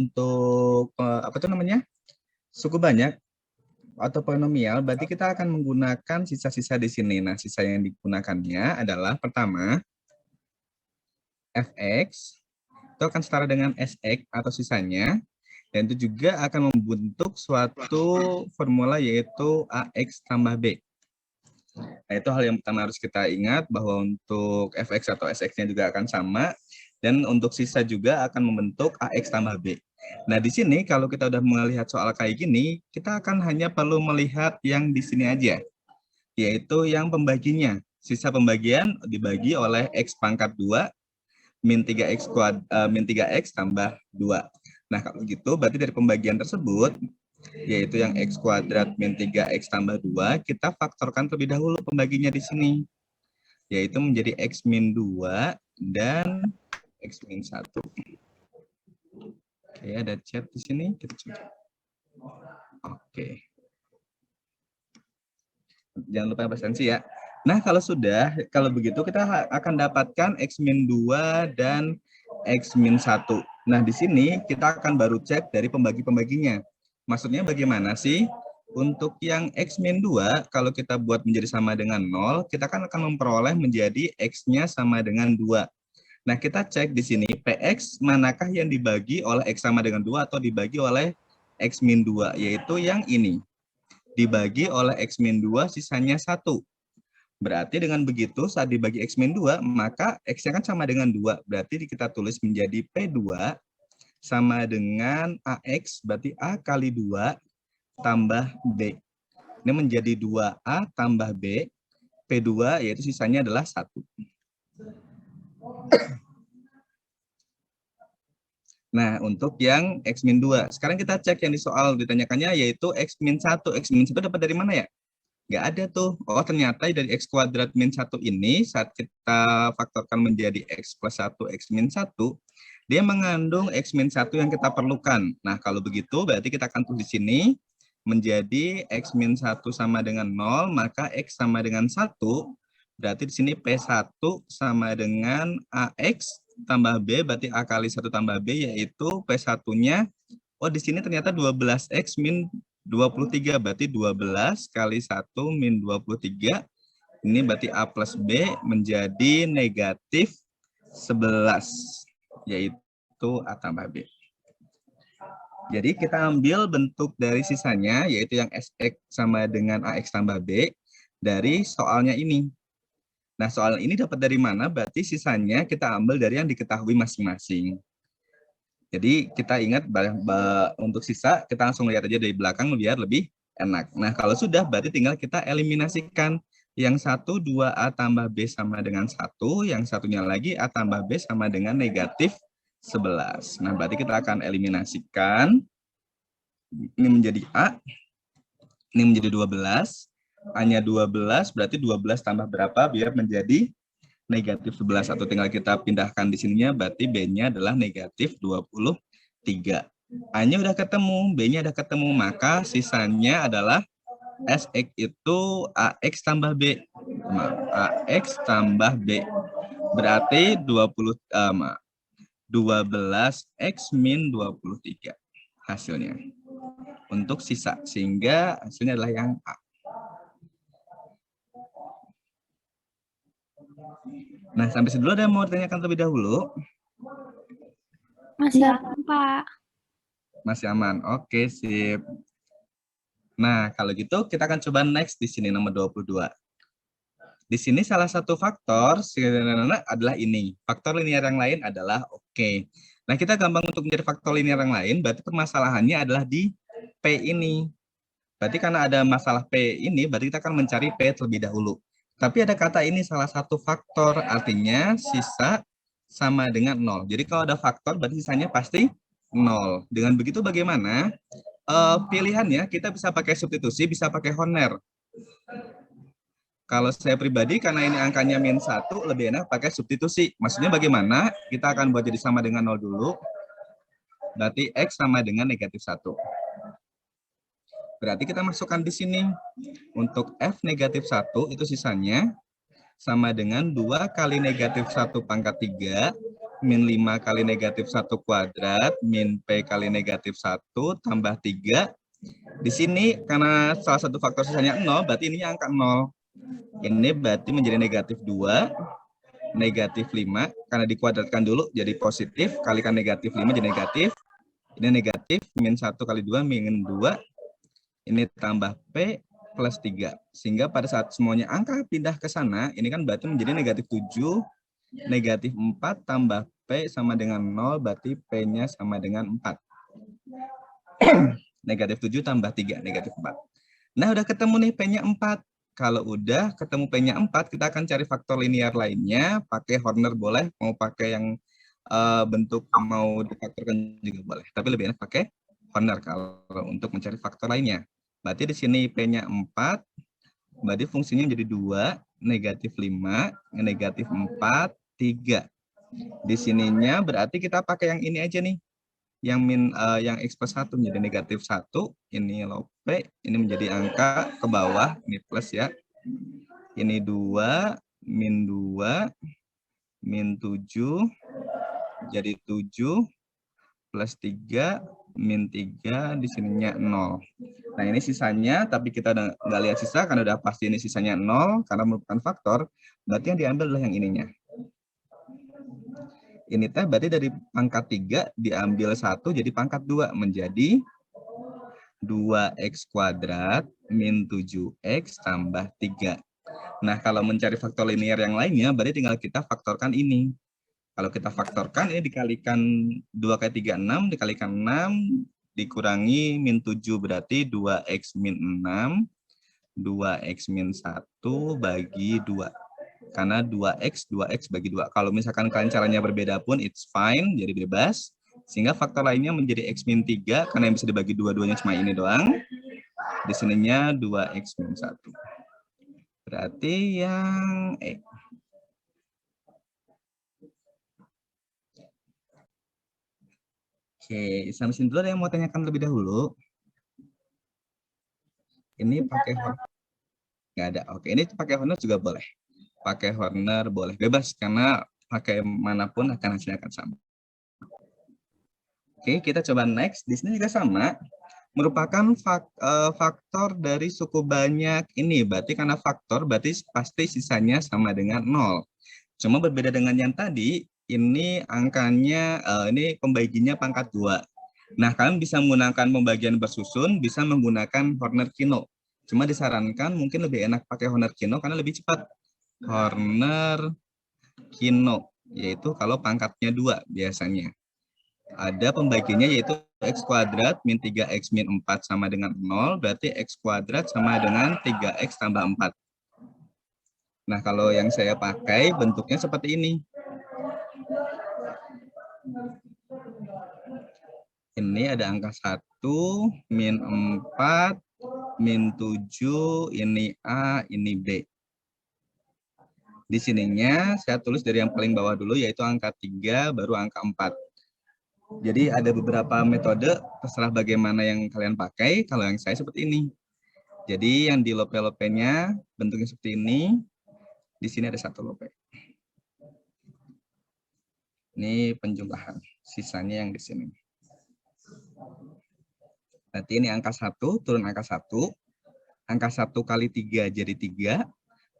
untuk apa itu namanya? Suku banyak atau polinomial, berarti kita akan menggunakan sisa-sisa di sini. Nah, sisa yang digunakannya adalah pertama fx itu akan setara dengan sx atau sisanya, dan itu juga akan membentuk suatu formula yaitu ax tambah b. Nah, itu hal yang pertama harus kita ingat, bahwa untuk fx atau sx-nya juga akan sama, dan untuk sisa juga akan membentuk ax tambah b. Nah, di sini kalau kita udah melihat soal kayak gini, kita akan hanya perlu melihat yang di sini aja, yaitu yang pembaginya. Sisa pembagian dibagi oleh x pangkat 2 min 3x tambah 2. Nah, kalau gitu berarti dari pembagian tersebut, yaitu yang x kuadrat min 3x tambah 2, kita faktorkan terlebih dahulu pembaginya di sini, yaitu menjadi x min 2 dan x min 1. Oke, ada chat di sini. Kita coba. Oke. Jangan lupa absensi ya. Nah, kalau begitu kita akan dapatkan x min 2 dan x min 1. Nah, di sini kita akan baru cek dari pembagi-pembaginya. Maksudnya bagaimana sih? Untuk yang x min 2, kalau kita buat menjadi sama dengan 0, kita kan akan memperoleh menjadi x-nya sama dengan 2. Nah, kita cek di sini, px manakah yang dibagi oleh x sama dengan 2 atau dibagi oleh x min 2, yaitu yang ini. Dibagi oleh x min 2, sisanya 1. Berarti dengan begitu, saat dibagi x min 2, maka x-nya kan sama dengan 2. Berarti kita tulis menjadi P2 sama dengan AX, berarti A kali 2 tambah B. Ini menjadi 2A tambah B, P2, yaitu sisanya adalah 1. Nah, untuk yang x min 2. Sekarang kita cek yang di soal ditanyakannya, yaitu x min 1. X min 1 dapat dari mana ya? Nggak ada tuh. Oh, ternyata dari x kuadrat min 1 ini, saat kita faktorkan menjadi x plus 1, x min 1, dia mengandung x min 1 yang kita perlukan. Nah, kalau begitu, berarti kita akan tulis di sini, menjadi x min 1 sama dengan 0, maka x sama dengan 1, berarti di sini P1 sama dengan AX tambah B, berarti A kali 1 tambah B, yaitu P1-nya, oh di sini ternyata 12x min 23, berarti 12 kali 1 min 23, ini berarti A plus B menjadi negatif 11, yaitu A tambah B. Jadi kita ambil bentuk dari sisanya, yaitu yang SX sama dengan AX tambah B, dari soalnya ini. Nah, soal ini dapat dari mana? Berarti sisanya kita ambil dari yang diketahui masing-masing. Jadi kita ingat untuk sisa, kita langsung lihat aja dari belakang biar lebih enak. Nah, kalau sudah berarti tinggal kita eliminasikan. Yang 1, 2A tambah B sama dengan 1, yang satunya lagi A tambah B sama dengan negatif 11. Nah, berarti kita akan eliminasikan. Ini menjadi A, ini menjadi 12. A-nya 12, berarti 12 tambah berapa biar menjadi negatif 11, atau tinggal kita pindahkan di sininya, berarti B-nya adalah negatif 23. A-nya udah ketemu, B-nya udah ketemu, maka sisanya adalah SX itu AX tambah B. AX tambah B. Berarti 12X min 23 hasilnya untuk sisa, sehingga hasilnya adalah yang A. Nah, sampai situ ada yang mau ditanyakan terlebih dahulu? Masih aman, Pak. Masih aman. Oke, sip. Nah, kalau gitu kita akan coba next di sini nomor 22. Di sini salah satu faktor adalah ini. Faktor linear yang lain adalah oke. Nah, kita gampang untuk mencari faktor linear yang lain, berarti permasalahannya adalah di P ini. Berarti karena ada masalah P ini, berarti kita akan mencari P terlebih dahulu. Tapi ada kata ini salah satu faktor, artinya sisa sama dengan 0. Jadi kalau ada faktor, berarti sisanya pasti 0. Dengan begitu bagaimana? Pilihannya kita bisa pakai substitusi, bisa pakai Honor. Kalau saya pribadi, karena ini angkanya min 1, lebih enak pakai substitusi. Maksudnya bagaimana? Kita akan buat jadi sama dengan 0 dulu. Berarti X sama dengan negatif 1. Berarti kita masukkan di sini. Untuk F negatif 1 itu sisanya sama dengan 2 kali negatif 1 pangkat 3 min 5 kali negatif 1 kuadrat, min P kali negatif 1, tambah 3. Di sini, karena salah satu faktor sisanya 0, berarti ini angka 0. Ini berarti menjadi negatif 2, negatif 5, karena dikuadratkan dulu jadi positif, kalikan negatif 5 jadi negatif. Ini negatif, min 1 kali 2, min 2. Ini tambah P plus 3. Sehingga pada saat semuanya angka pindah ke sana, ini kan berarti menjadi negatif 7, negatif 4 tambah P sama dengan 0, berarti P-nya sama dengan 4. Negatif 7 tambah 3, negatif 4. Nah, udah ketemu nih P-nya 4. Kalau udah ketemu P-nya 4, kita akan cari faktor linear lainnya. Pakai Horner boleh, mau pakai yang bentuk mau difaktorkan juga boleh. Tapi lebih enak pakai Horner kalau untuk mencari faktor lainnya. Berarti di sini P-nya 4, berarti fungsinya menjadi 2, negatif 5, negatif 4, 3. Di sininya berarti kita pakai yang ini aja nih. Yang X plus 1 menjadi negatif 1, ini log P, ini menjadi angka ke bawah, ini plus ya. Ini 2, min 2, min 7, jadi 7, plus 3, min 3, di sininya 0. Nah, ini sisanya, tapi kita nggak lihat sisa, karena udah pasti ini sisanya 0, karena merupakan faktor, berarti yang diambil adalah yang ininya. Ini teh berarti dari pangkat 3 diambil 1 jadi pangkat 2, menjadi 2x kuadrat min 7x tambah 3. Nah, kalau mencari faktor linear yang lainnya, berarti tinggal kita faktorkan ini. Kalau kita faktorkan, ini dikalikan 2 kali 3, 6, dikalikan 6, dikurangi min 7, berarti 2x min 6, 2x min 1 bagi 2. Karena 2x bagi 2. Kalau misalkan kalian caranya berbeda pun, it's fine, jadi bebas. Sehingga faktor lainnya menjadi x min 3, karena yang bisa dibagi dua-duanya cuma ini doang. Di sininya 2x min 1. Berarti yang E. Oke, sampai sini dulu ada yang mau tanyakan lebih dahulu? Ini pakai Horner. Nggak ada. Oke, ini pakai Horner juga boleh. Pakai Horner boleh. Bebas, karena pakai manapun akan hasilnya akan sama. Oke, kita coba next. Di sini juga sama. Merupakan faktor dari suku banyak ini. Berarti karena faktor, berarti pasti sisanya sama dengan 0. Cuma berbeda dengan yang tadi, ini angkanya, ini pembaginya pangkat 2. Nah, kalian bisa menggunakan pembagian bersusun, bisa menggunakan Horner Kino. Cuma disarankan mungkin lebih enak pakai Horner Kino karena lebih cepat. Horner Kino, yaitu kalau pangkatnya 2 biasanya. Ada pembagiannya yaitu x kuadrat min 3x min 4 sama dengan 0, berarti x kuadrat sama dengan 3x tambah 4. Nah, kalau yang saya pakai bentuknya seperti ini. Ini ada angka 1, min 4, min 7, ini A, ini B. Di sininya saya tulis dari yang paling bawah dulu, yaitu angka 3, baru angka 4. Jadi ada beberapa metode, terserah bagaimana yang kalian pakai. Kalau yang saya seperti ini. Jadi yang di lope-lopenya bentuknya seperti ini. Di sini ada 1 lope. Ini penjumlahan. Sisanya yang di sini. Berarti ini angka 1, turun angka 1. Angka 1 kali 3 jadi 3.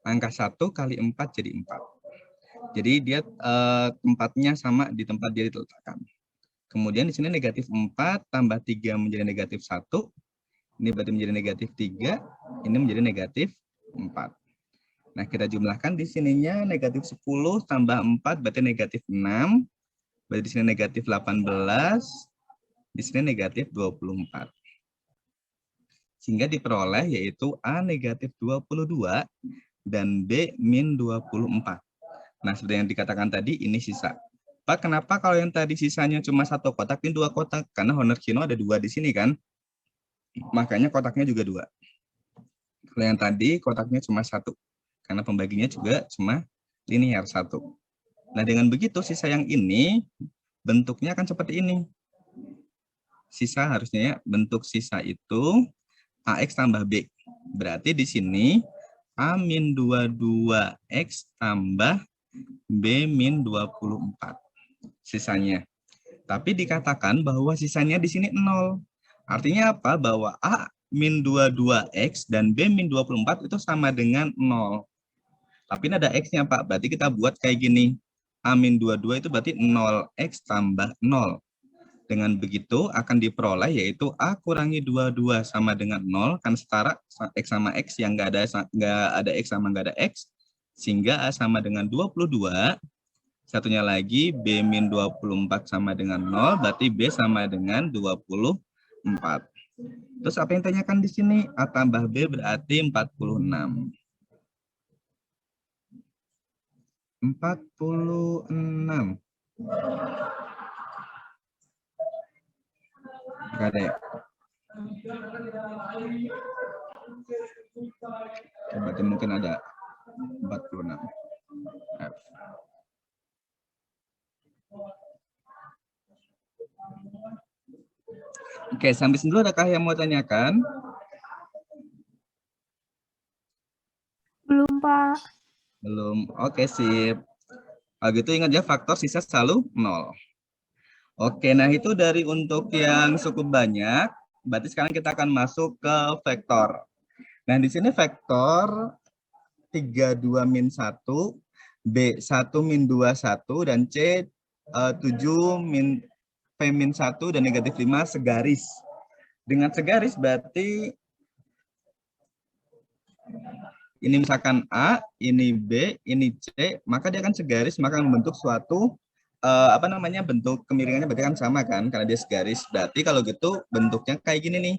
Angka 1 kali 4 jadi 4. Jadi dia tempatnya sama di tempat dia diletakkan. Kemudian di sini negatif 4 tambah 3 menjadi negatif 1. Ini berarti menjadi negatif 3. Ini menjadi negatif 4. Nah, kita jumlahkan di sininya negatif 10 tambah 4 berarti negatif 6. Berarti di sini negatif 18. Di sini negatif 24. Sehingga diperoleh yaitu A negatif 22 dan B min 24. Nah, seperti yang dikatakan tadi, ini sisa. Pak, kenapa kalau yang tadi sisanya cuma 1 kotak, ini 2 kotak? Karena Horner Kino ada 2 di sini kan? Makanya kotaknya juga 2. Kalau yang tadi kotaknya cuma 1. Karena pembaginya juga cuma linear 1. Nah, dengan begitu sisa yang ini bentuknya akan seperti ini. Sisa harusnya bentuk sisa itu AX tambah B. Berarti di sini A min 22X tambah B min 24. sisanya. Tapi dikatakan bahwa sisanya di sini 0. Artinya apa? Bahwa A min 22X dan B min 24 itu sama dengan 0. Tapi ini ada X-nya, Pak. Berarti kita buat kayak gini. A min 22 itu berarti 0X tambah 0. Dengan begitu akan diperoleh yaitu A kurangi 22 sama dengan 0. Kan setara X sama X yang nggak ada X sama nggak ada X. Sehingga A sama dengan 22. Satunya lagi B min 24 sama dengan 0. Berarti B sama dengan 24. Terus apa yang ditanyakan di sini? A tambah B berarti 46. 46. Enggak ada ya? Berarti mungkin ada 46. F. Oke, sampai sini dulu adakah yang mau tanyakan? Belum, Pak. Belum. Oke, sip. Kalau gitu ingat ya, faktor sisa selalu 0. Oke, nah itu dari untuk yang cukup banyak. Berarti sekarang kita akan masuk ke vektor. Nah, di sini vektor 32 min 1, B 1 min 21, dan C 7 min P min 1 dan negatif 5 segaris. Dengan segaris berarti ini misalkan A, ini B, ini C, maka dia akan segaris, maka membentuk suatu bentuk kemiringannya berarti kan sama kan, karena dia segaris. Berarti kalau gitu bentuknya kayak gini nih.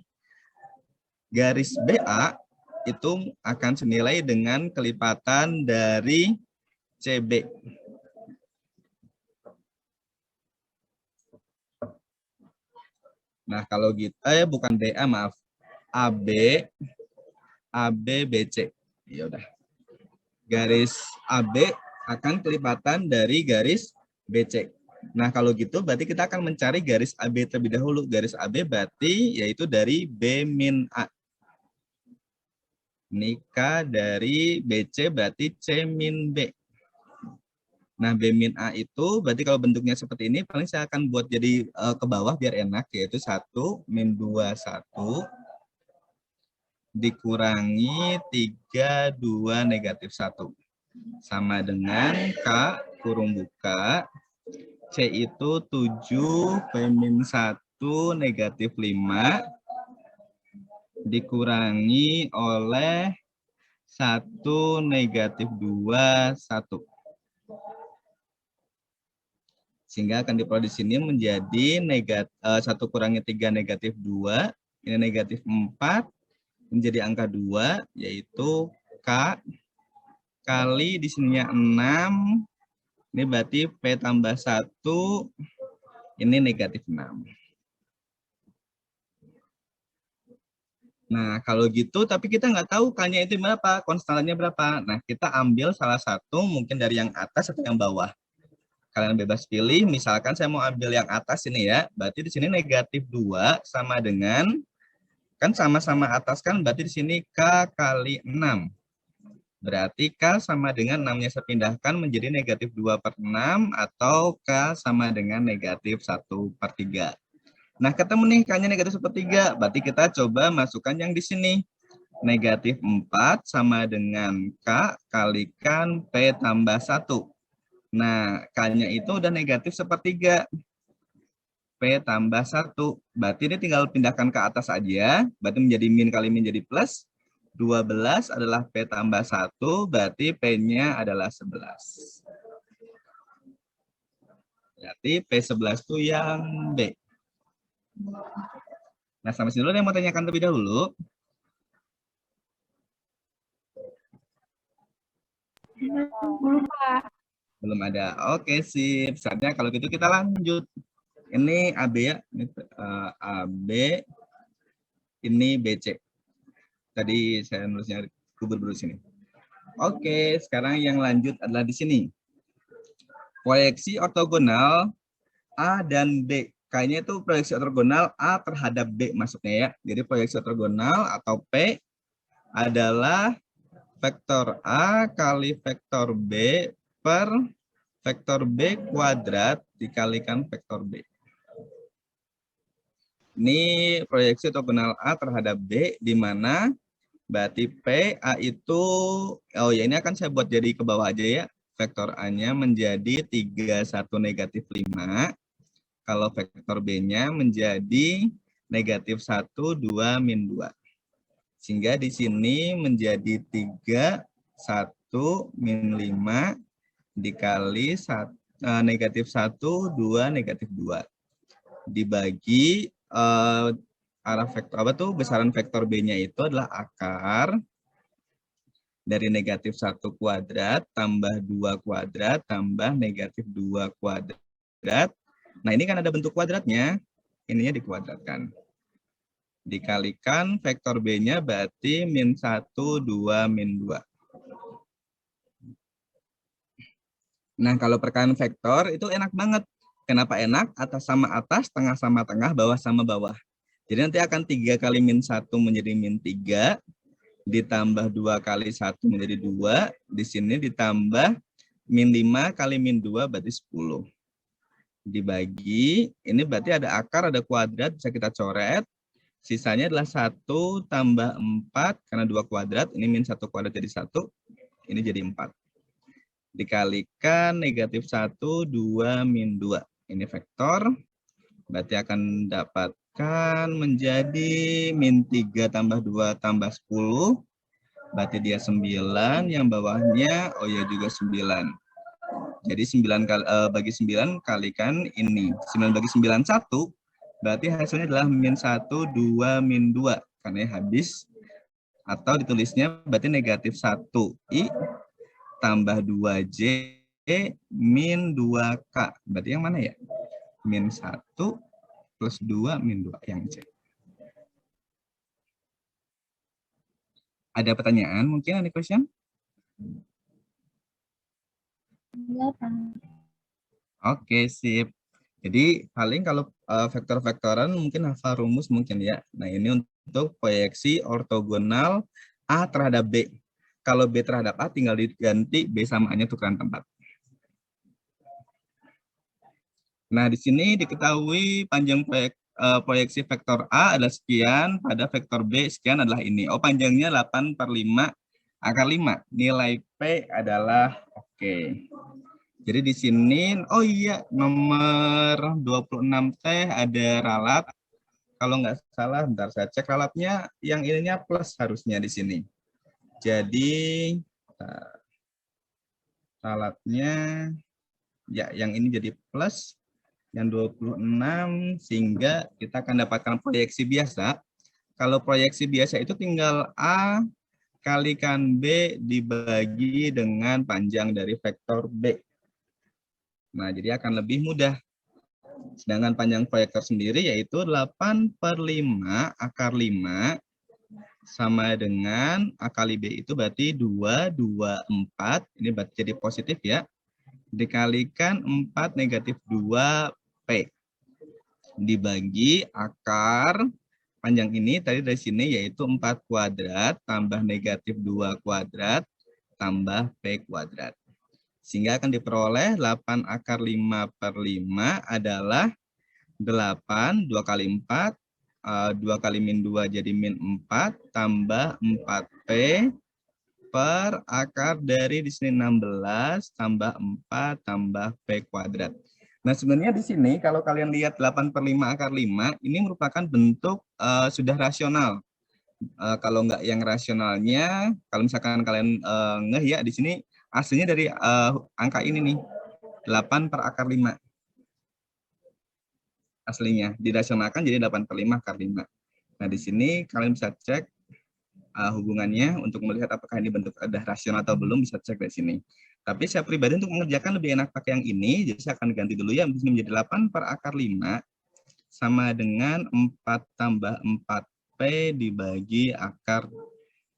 Garis BA itu akan senilai dengan kelipatan dari CB. Nah, kalau gitu, bukan BA, maaf. AB, BC. Ya udah. Garis AB akan kelipatan dari garis BC. Nah, kalau gitu berarti kita akan mencari garis AB terlebih dahulu. Garis AB berarti yaitu dari B min A. Ini K dari BC berarti C min B. Nah, B min A itu berarti kalau bentuknya seperti ini, paling saya akan buat jadi ke bawah biar enak, yaitu 1 min 21 dikurangi 3, 2, negatif 1. Sama dengan K kurung buka, C itu 7, P min 1, negatif 5, dikurangi oleh 1, negatif 2, 1. Sehingga akan diperoleh di sini menjadi 1 kurangi 3 negatif 2, ini negatif 4, menjadi angka 2, yaitu K kali di sininya 6, ini berarti P tambah 1, ini negatif 6. Nah, kalau gitu, tapi kita nggak tahu K-nya itu berapa, konstannya berapa. Nah, kita ambil salah satu, mungkin dari yang atas atau yang bawah. Kalian bebas pilih, misalkan saya mau ambil yang atas ini ya, berarti di sini negatif 2 sama dengan, kan sama-sama atas kan, berarti di sini K kali 6. Berarti K sama dengan 6-nya saya pindahkan menjadi negatif 2/6 atau K sama dengan negatif 1/3. Nah, ketemu nih K-nya negatif 1/3, berarti kita coba masukkan yang di sini. Negatif 4 sama dengan K kalikan P tambah 1. Nah, K-nya itu udah negatif 1/3. P tambah 1. Berarti ini tinggal pindahkan ke atas aja. Berarti menjadi min kali min jadi plus. 12 adalah P tambah 1. Berarti P-nya adalah 11. Berarti P11 itu yang B. Nah, sampai sini dulu yang mau tanyakan terlebih dahulu. Belum, Pak. Belum ada. Oke, sip. Saatnya kalau gitu kita lanjut. Ini AB ya. Ini AB. Ini BC. Tadi saya nulisnya kubur-kubur sini. Oke, sekarang yang lanjut adalah di sini. Proyeksi ortogonal A dan B. Kayaknya itu proyeksi ortogonal A terhadap B masuknya ya. Jadi proyeksi ortogonal atau P adalah vektor A kali vektor B per vektor B kuadrat dikalikan vektor B. Ini proyeksi ortogonal A terhadap B, di mana berarti P, A itu, oh ya ini akan saya buat jadi ke bawah aja ya. Vektor A-nya menjadi 3, 1, negatif 5. Kalau vektor B-nya menjadi negatif 1, 2, min 2. Sehingga di sini menjadi 3, 1, min 5 dikali negatif 1, 2, negatif 2. Dibagi arah vektor apa tuh, besaran vektor B-nya itu adalah akar dari negatif 1 kuadrat tambah 2 kuadrat tambah negatif 2 kuadrat. Nah, ini kan ada bentuk kuadratnya, ininya dikuadratkan. Dikalikan vektor B-nya berarti min 1, 2, min 2. Nah, kalau perkalian vektor itu enak banget. Kenapa enak? Atas sama atas, tengah sama tengah, bawah sama bawah. Jadi nanti akan 3 kali min 1 menjadi min 3, ditambah 2 kali 1 menjadi 2, di sini ditambah min 5 kali min 2 berarti 10. Dibagi, ini berarti ada akar, ada kuadrat, bisa kita coret. Sisanya adalah 1 tambah 4, karena 2 kuadrat, ini min 1 kuadrat jadi 1, ini jadi 4. Dikalikan negatif 1, 2, min 2. Ini vektor, berarti akan dapatkan menjadi min 3 tambah 2 tambah 10, berarti dia 9, yang bawahnya, oh ya juga 9. Jadi 9 kali, bagi 9 kalikan ini. 9 bagi 9, 1, berarti hasilnya adalah min 1, 2, min 2. Karena habis, atau ditulisnya berarti negatif 1I tambah 2J min 2K. Berarti yang mana ya? Min 1 plus 2 min 2 yang C. Ada pertanyaan mungkin, ada question? Oke, sip. Jadi paling kalau vektor-vektoran mungkin hafal rumus mungkin ya. Nah, ini untuk proyeksi ortogonal A terhadap B. Kalau B terhadap A tinggal diganti B samaannya tukeran tempat. Nah, di sini diketahui panjang proyeksi vektor A adalah sekian, pada vektor B sekian adalah ini. Oh, panjangnya 8/5 akar 5. Nilai P adalah oke. Jadi di sini, oh iya, nomor 26T ada ralat. Kalau nggak salah, bentar saya cek ralatnya, yang ininya plus harusnya di sini. Jadi, ralatnya, ya yang ini jadi plus, yang 26, sehingga kita akan dapatkan proyeksi biasa. Kalau proyeksi biasa itu tinggal A kalikan B dibagi dengan panjang dari vektor B. Nah, jadi akan lebih mudah. Sedangkan panjang proyektor sendiri yaitu 8/5 akar 5 sama dengan A kali B itu berarti 2, 2, 4. Ini berarti jadi positif ya. Dikalikan 4 negatif 2P. Dibagi akar panjang ini tadi dari sini yaitu 4 kuadrat tambah negatif 2 kuadrat tambah P kuadrat. Sehingga akan diperoleh 8 akar 5/5 adalah 8, 2 kali 4, 2 kali min 2 jadi min 4, tambah 4P per akar dari di sini 16, tambah 4, tambah P kuadrat. Nah, sebenarnya di sini kalau kalian lihat 8/5 akar 5, ini merupakan bentuk sudah rasional. Kalau enggak yang rasionalnya, kalau misalkan kalian ngeh ya, di sini aslinya dari angka ini nih, 8 per akar 5. Aslinya, dirasionalkan jadi 8/5 akar 5. Nah, di sini kalian bisa cek hubungannya untuk melihat apakah ini bentuk ada rasional atau belum, bisa cek dari sini. Tapi saya pribadi untuk mengerjakan lebih enak pakai yang ini, jadi saya akan ganti dulu ya, di sini menjadi 8 per akar 5 sama dengan 4 tambah 4P dibagi akar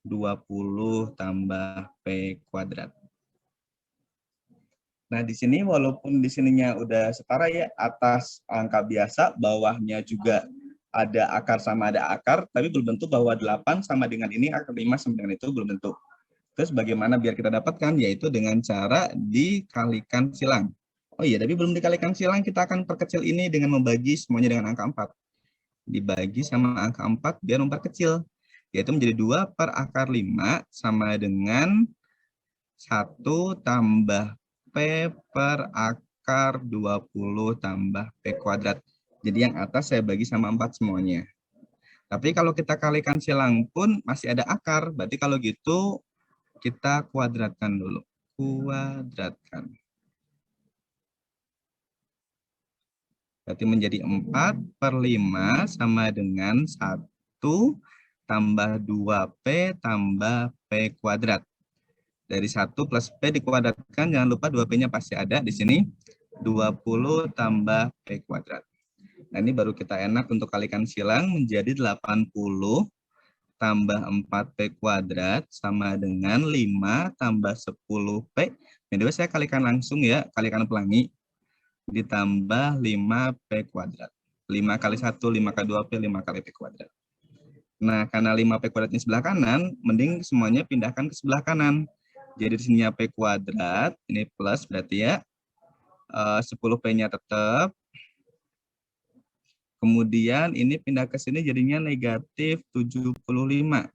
20 tambah P kuadrat. Nah, di sini walaupun di sininya udah setara ya, atas angka biasa, bawahnya juga ada akar sama ada akar, tapi belum tentu bahwa 8 sama dengan ini, akar 5 sama dengan itu belum tentu. Terus bagaimana biar kita dapatkan? Yaitu dengan cara dikalikan silang. Oh iya, tapi belum dikalikan silang, kita akan perkecil ini dengan membagi semuanya dengan angka 4. Dibagi sama angka 4 biar memperkecil. Yaitu menjadi 2 per akar 5 sama dengan 1 tambah P per akar 20 tambah P kuadrat. Jadi yang atas saya bagi sama 4 semuanya. Tapi kalau kita kalikan silang pun masih ada akar. Berarti kalau gitu kita kuadratkan dulu. Kuadratkan. Berarti menjadi 4 per 5 sama dengan 1 tambah 2P tambah P kuadrat. Dari 1 plus P dikuadratkan, jangan lupa 2P-nya pasti ada di sini. 20 tambah P kuadrat. Nah, ini baru kita enak untuk kalikan silang menjadi 80 tambah 4P kuadrat sama dengan 5 tambah 10P. Jadi saya kalikan langsung ya, kalikan pelangi. Ditambah 5P kuadrat. 5 kali 1, 5 kali 2P, 5 kali P kuadrat. Nah, karena 5P kuadratnya sebelah kanan, mending semuanya pindahkan ke sebelah kanan. Jadi di sini P kuadrat, ini plus berarti ya. 10P-nya tetap. Kemudian ini pindah ke sini jadinya negatif 75.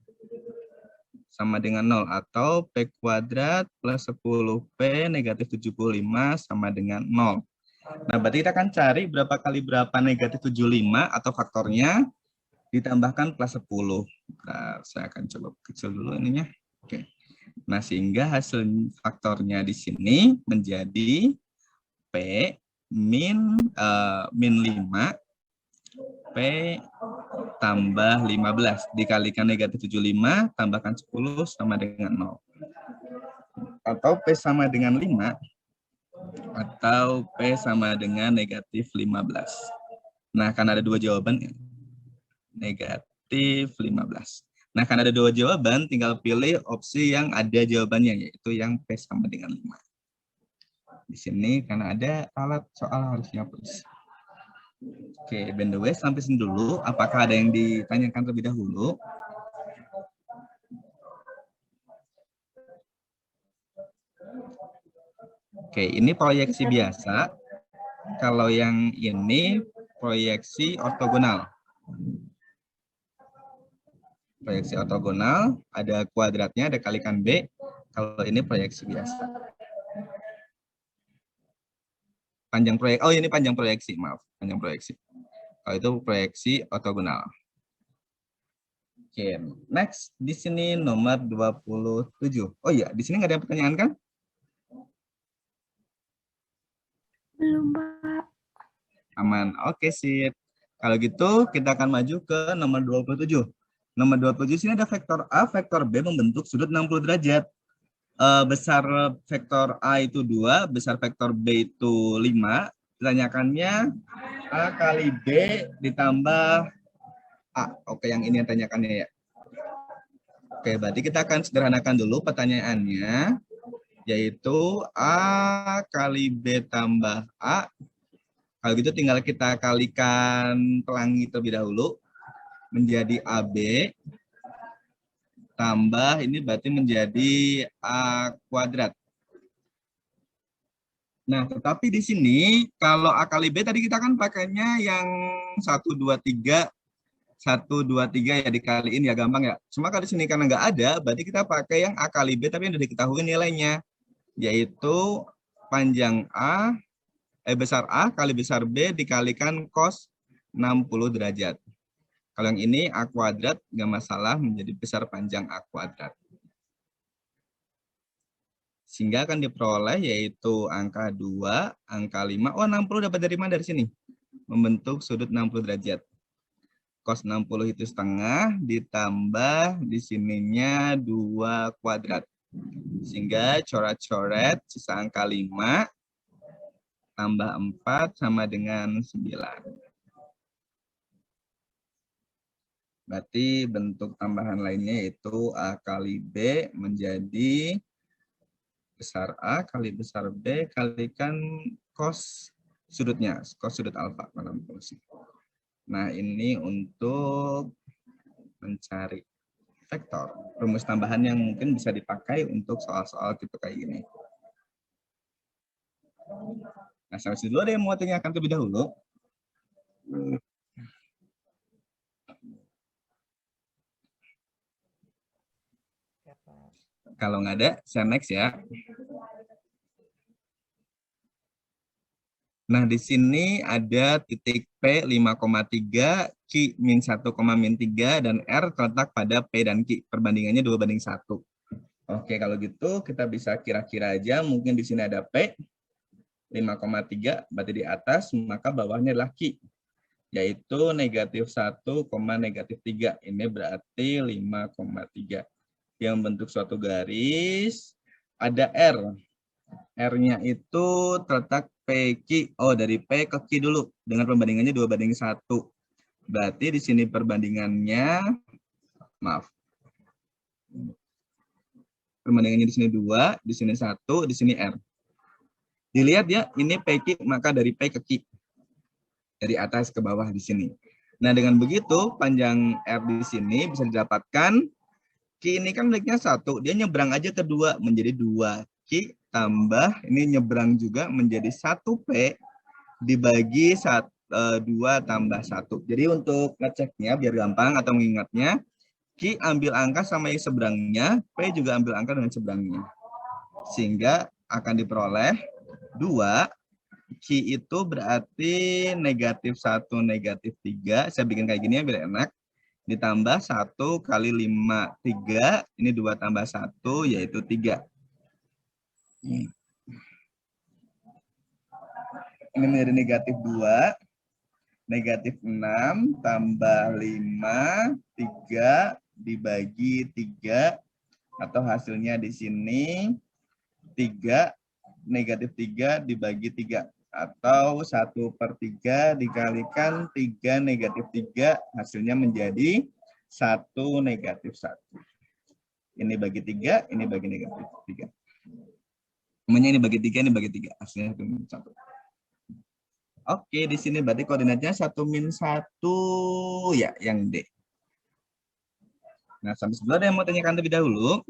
Sama dengan 0. Atau P kuadrat plus 10P negatif 75 sama dengan 0. Nah, berarti kita akan cari berapa kali berapa negatif 75 atau faktornya ditambahkan plus 10. Nah, saya akan coba kecil dulu ininya. Oke. Nah, sehingga hasil faktornya di sini menjadi P min 5 P tambah 15 dikalikan negatif 75 tambahkan 10 sama dengan 0. Atau P sama dengan 5 atau P sama dengan negatif 15. Nah, karena ada dua jawaban, negatif 15. Nah, karena ada dua jawaban, tinggal pilih opsi yang ada jawabannya, yaitu yang P sama dengan 5. Di sini karena ada alat soal harusnya plus. Oke, by the way, sampai sini dulu. Apakah ada yang ditanyakan terlebih dahulu? Oke, ini proyeksi biasa. Kalau yang ini proyeksi ortogonal. Proyeksi ortogonal, ada kuadratnya, ada kalikan B. Kalau ini proyeksi biasa. Panjang proyek, oh ini panjang proyeksi, maaf. Panjang proyeksi. Kalau itu proyeksi ortogonal. Oke, next. Di sini nomor 27. Oh iya, di sini nggak ada pertanyaan kan? Belum, Pak. Aman. Oke, sip. Kalau gitu, kita akan maju ke nomor 27. Nomor 27 sini ada vektor A, vektor B membentuk sudut 60 derajat. Besar vektor A itu 2, besar vektor B itu 5. Ditanyakannya A kali B ditambah A. Oke, yang ini yang tanyakannya ya. Oke, berarti kita akan sederhanakan dulu pertanyaannya, yaitu A kali B tambah A. Kalau gitu tinggal kita kalikan pelangi terlebih dahulu menjadi AB tambah ini berarti menjadi A kuadrat. Nah, tetapi di sini kalau A kali B tadi kita kan pakainya yang 1, 2, 3, 1, 2, 3 ya dikaliin ya gampang ya. Cuma kalau di sini karena nggak ada, berarti kita pakai yang A kali B tapi yang sudah diketahui nilainya, yaitu panjang A, besar A kali besar B dikalikan cos 60 derajat. Kalau yang ini A kuadrat, nggak masalah, menjadi besar panjang A kuadrat. Sehingga akan diperoleh yaitu angka 2, angka 5. Oh, 60 dapat dari mana? Dari sini. Membentuk sudut 60 derajat. Cos 60 itu setengah, ditambah di sininya 2 kuadrat. Sehingga coret-coret sisa angka 5, tambah 4 sama dengan 9. Berarti bentuk tambahan lainnya yaitu A kali B menjadi besar A kali besar B kalikan cos sudutnya, cos sudut alfa. Nah, ini untuk mencari vektor. Rumus tambahan yang mungkin bisa dipakai untuk soal-soal gitu kayak gini. Nah, sampai situ dulu ada yang mau tanyakan terlebih dahulu. Kalau nggak ada, saya next ya. Nah, di sini ada titik P 5,3, Q min 1,-3, dan R terletak pada P dan Q. Perbandingannya 2:1. Oke, kalau gitu kita bisa kira-kira aja, mungkin di sini ada P 5,3, berarti di atas, maka bawahnya adalah Q, yaitu -1, -3. Ini berarti 5,3. Yang bentuk suatu garis, ada R. R-nya itu terletak PQ. Oh, dari P ke Q dulu. Dengan perbandingannya 2:1. Berarti di sini perbandingannya, maaf. Perbandingannya di sini 2, di sini 1, di sini R. Dilihat ya, ini PQ, maka dari P ke Q. Dari atas ke bawah di sini. Nah, dengan begitu, panjang R di sini bisa didapatkan. Q ini kan miliknya 1, dia nyebrang aja ke 2, menjadi 2. Q tambah, ini nyebrang juga menjadi 1P dibagi 2 tambah 1. Jadi untuk ngeceknya biar gampang atau mengingatnya, Q ambil angka sama yang seberangnya, P juga ambil angka dengan seberangnya. Sehingga akan diperoleh 2, Q itu berarti -1, -3. Saya bikin kayak gini ya biar enak. Ditambah 1 kali 5, 3. Ini 2 tambah 1, yaitu 3. Ini menjadi -2, -6 tambah 5, 3 dibagi 3, atau hasilnya di sini 3, -3 dibagi 3, atau 1/3 dikalikan 3 -3, hasilnya menjadi 1 -1. Ini bagi 3, ini bagi -3. Namanya ini bagi 3, ini bagi 3, hasilnya 1. Oke, di sini berarti koordinatnya 1-1 ya, yang D. Nah, sampai sebelah ada yang mau tanyakan terlebih dahulu.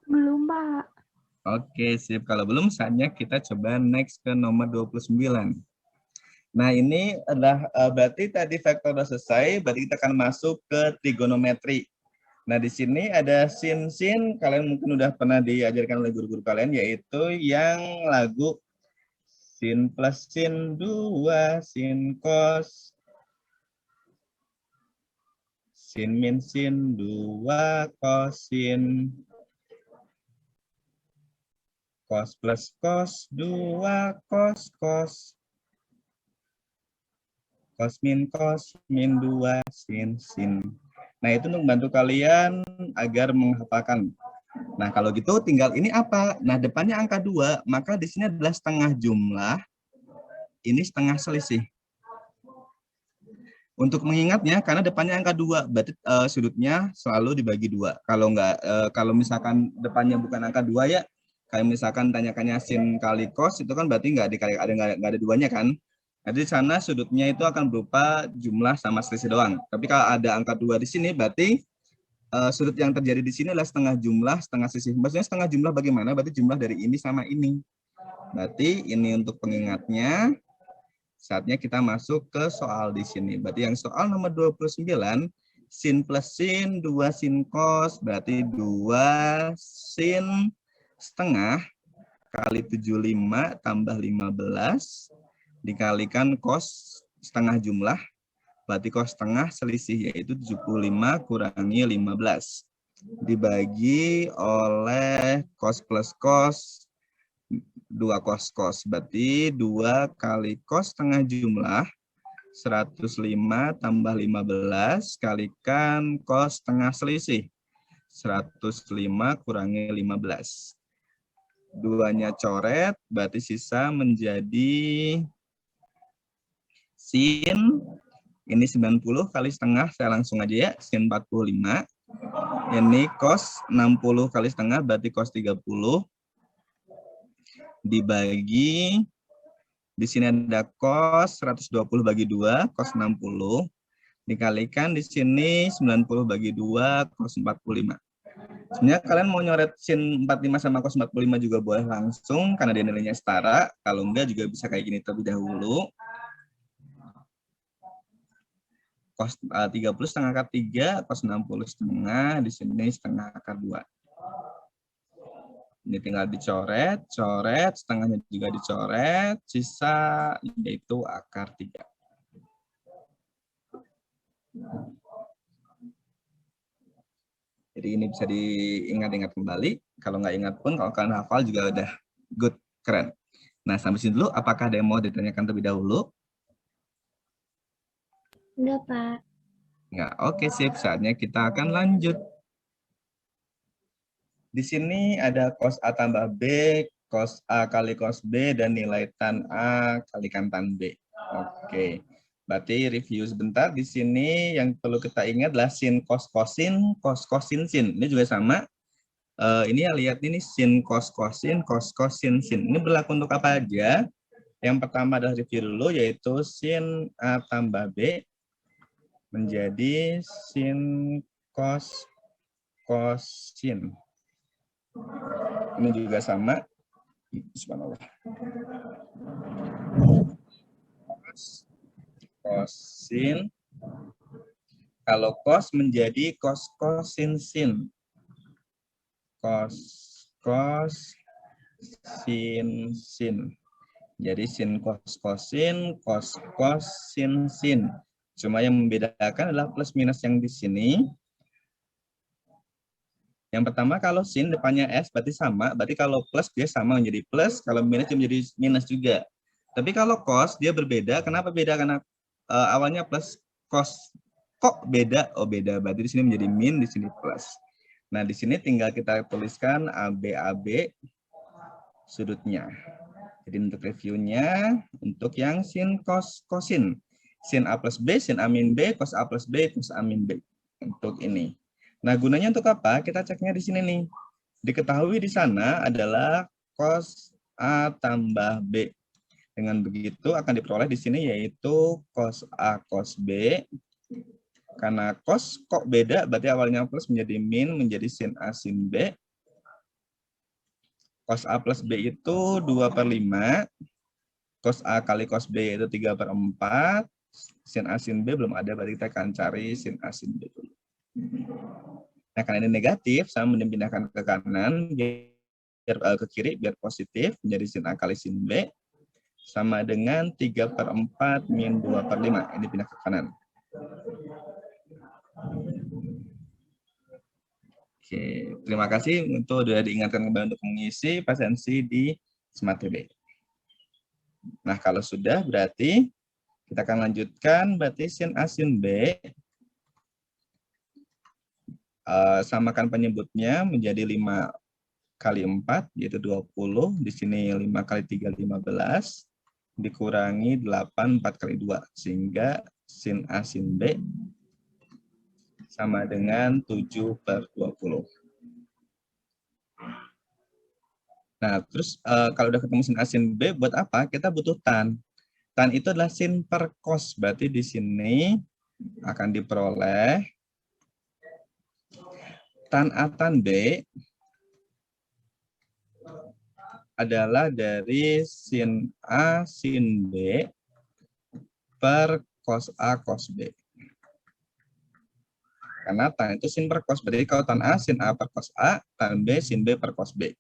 Belum, Pak. Oke, sip. Kalau belum, saatnya kita coba next ke nomor 29. Nah, ini adalah berarti tadi vektor sudah selesai, berarti kita akan masuk ke trigonometri. Nah, di sini ada sin, kalian mungkin udah pernah diajarkan oleh guru-guru kalian, yaitu yang lagu sin plus sin 2, sin cos, sin min sin 2, cosin, cos plus cos 2, cos cos, cos min 2, sin. Nah, itu untuk membantu kalian agar menghafalkan. Nah, kalau gitu tinggal ini apa? Nah, depannya angka 2, maka di sini adalah setengah jumlah, ini setengah selisih. Untuk mengingatnya, karena depannya angka 2, berarti sudutnya selalu dibagi 2. Kalau misalkan depannya bukan angka 2 ya, kayak misalkan tanyakannya sin kali cos, itu kan berarti nggak ada duanya kan. Jadi di sana sudutnya itu akan berupa jumlah sama selisih doang. Tapi kalau ada angka 2 di sini, berarti sudut yang terjadi di sini adalah setengah jumlah, setengah selisih. Maksudnya setengah jumlah bagaimana? Berarti jumlah dari ini sama ini. Berarti ini untuk pengingatnya. Saatnya kita masuk ke soal di sini. Berarti yang soal nomor 29, sin plus sin, 2 sin cos, berarti 2 sin setengah kali 75 tambah 15 dikalikan cos setengah jumlah, berarti cos setengah selisih, yaitu 75 kurangi 15 dibagi oleh cos plus cos 2 cos cos, berarti 2 kali cos setengah jumlah 105 tambah 15 kalikan cos setengah selisih 105 kurangi 15. Duanya coret, berarti sisa menjadi sin, ini 90 kali setengah, saya langsung aja ya, sin 45. Ini cos 60 kali setengah, berarti cos 30. Dibagi Di sini ada cos 120 bagi 2, cos 60. Dikalikan di sini 90 bagi 2, cos 45. Sebenarnya kalian mau nyoret sin 45 sama cos 45 juga boleh langsung, karena dia nilainya setara. Kalau enggak juga bisa kayak gini terlebih dahulu. Cos 30 setengah akar 3, cos 60 setengah, di sini setengah akar 2. Ini tinggal dicoret, coret, setengahnya juga dicoret, sisa yaitu akar 3. Jadi ini bisa diingat-ingat kembali. Kalau nggak ingat pun, kalau kalian hafal juga udah good, keren. Nah, sampai sini dulu. Apakah ada yang mau ditanyakan terlebih dahulu? Enggak, Pak. Nggak. Oke, sip. Saatnya kita akan lanjut. Di sini ada cos A tambah B, cos A kali cos B, dan nilai tan A kalikan tan B. Oke. Berarti review sebentar. Di sini yang perlu kita ingat adalah sin cos cosin, cos cosin sin. Ini juga sama. Ini ya, lihat ini sin cos cosin, cos cosin sin. Ini berlaku untuk apa aja? Yang pertama adalah review dulu, yaitu sin A tambah B menjadi sin cos cosin. Ini juga sama. Subhanallah. Cosin. Kalau cos menjadi cos cosin sin. Cos sin sin. Jadi sin cos cosin, cos sin sin. Cuma yang membedakan adalah plus minus yang di sini. Yang pertama kalau sin depannya S berarti sama, berarti kalau plus dia sama menjadi plus, kalau minus dia menjadi minus juga. Tapi kalau cos dia berbeda, kenapa beda? Karena awalnya plus cos. Kok beda? Oh beda, berarti di sini menjadi min, di sini plus. Nah di sini tinggal kita tuliskan AB sudutnya. Jadi untuk reviewnya, untuk yang sin cos cosin, sin A plus B, sin A min B, cos A plus B, cos A min B. Untuk ini. Nah, gunanya untuk apa? Kita ceknya di sini nih. Diketahui di sana adalah cos A tambah B. Dengan begitu akan diperoleh di sini yaitu cos A cos B. Karena cos kok beda, berarti awalnya plus menjadi min, menjadi sin A sin B. Cos A plus B itu 2/5. Cos A kali cos B yaitu 3/4. Sin A sin B belum ada, berarti kita akan cari sin A sin B dulu. Nah, karena ini negatif, saya memindahkan ke kanan, biar ke kiri, biar positif, menjadi sin A kali sin B, sama dengan 3/4 min 2/5. Ini pindah ke kanan. Oke, terima kasih untuk sudah diingatkan kembali untuk mengisi presensi di Smart TB. Nah, kalau sudah berarti kita akan lanjutkan, berarti sin A sin B, samakan penyebutnya menjadi 5 kali 4, yaitu 20. Di sini 5 kali 3, 15. Dikurangi 8, 4 kali 2. Sehingga sin A sin B sama dengan 7/20. Nah, terus kalau udah ketemu sin A sin B, buat apa? Kita butuh tan. Tan itu adalah sin per cos. Berarti di sini akan diperoleh tan A tan B adalah dari sin A sin B per cos A cos B. Karena tan itu sin per cos. Berarti kalau tan A sin A per cos A, tan B sin B per cos B.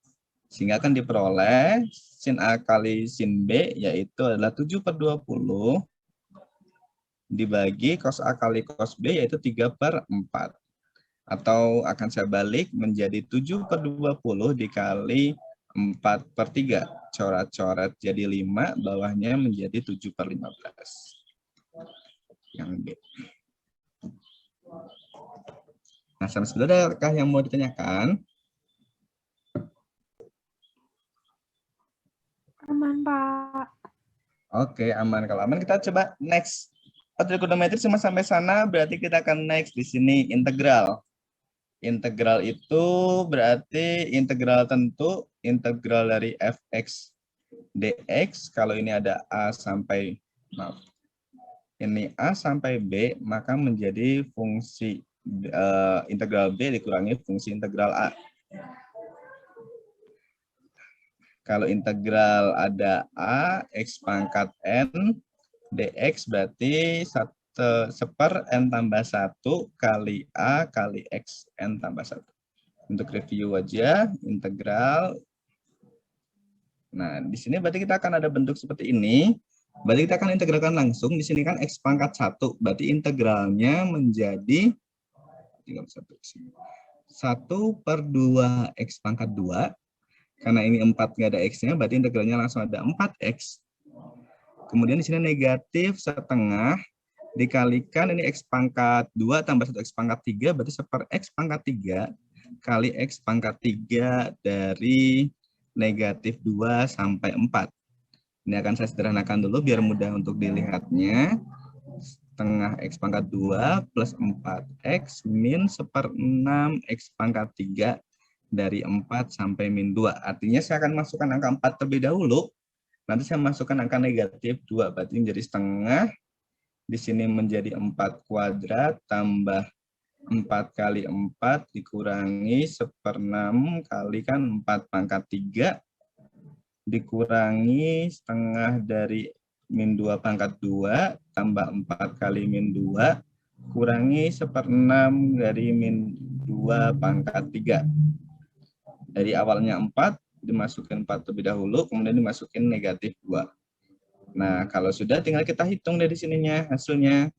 Sehingga akan diperoleh sin A kali sin B yaitu adalah 7/20 dibagi cos A kali cos B yaitu 3/4. Atau akan saya balik menjadi 7/20 dikali 4/3. Coret-coret jadi 5, bawahnya menjadi 7/15. Yang B. Nah, sampai sudah adakah yang mau ditanyakan? Aman, Pak. Oke, aman. Kalau aman kita coba next. Trigonometri cuma sampai sana, berarti kita akan next di sini integral. Integral itu berarti integral tentu, integral dari fx dx, kalau ini ada a sampai, maaf, ini a sampai b, maka menjadi fungsi integral b dikurangi fungsi integral a. Kalau integral ada a, x pangkat n, dx berarti 1/n tambah 1 kali a kali x n tambah 1. Untuk review aja, integral. Nah, di sini berarti kita akan ada bentuk seperti ini. Berarti kita akan integralkan langsung. Di sini kan x pangkat 1. Berarti integralnya menjadi 1/2 x pangkat 2. Karena ini 4 nggak ada x-nya, berarti integralnya langsung ada 4x. Kemudian di sini negatif setengah dikalikan ini x pangkat 2 tambah 1x pangkat 3, berarti 1/x pangkat 3 kali x pangkat 3 dari negatif 2 sampai 4. Ini akan saya sederhanakan dulu biar mudah untuk dilihatnya. Setengah x pangkat 2 plus 4x min 1/6 x pangkat 3 dari 4 sampai min 2. Artinya saya akan masukkan angka 4 terlebih dahulu. Nanti saya masukkan angka negatif 2, berarti menjadi setengah. Di sini menjadi 4 kuadrat tambah 4 kali 4 dikurangi 1/6 kali kan 4 pangkat 3 dikurangi setengah dari min 2 pangkat 2 tambah 4 kali min 2 kurangi 1/6 dari min 2 pangkat 3. Dari awalnya 4, dimasukin 4 terlebih dahulu, kemudian dimasukin negatif 2. Nah, kalau sudah tinggal kita hitung dari sininya hasilnya.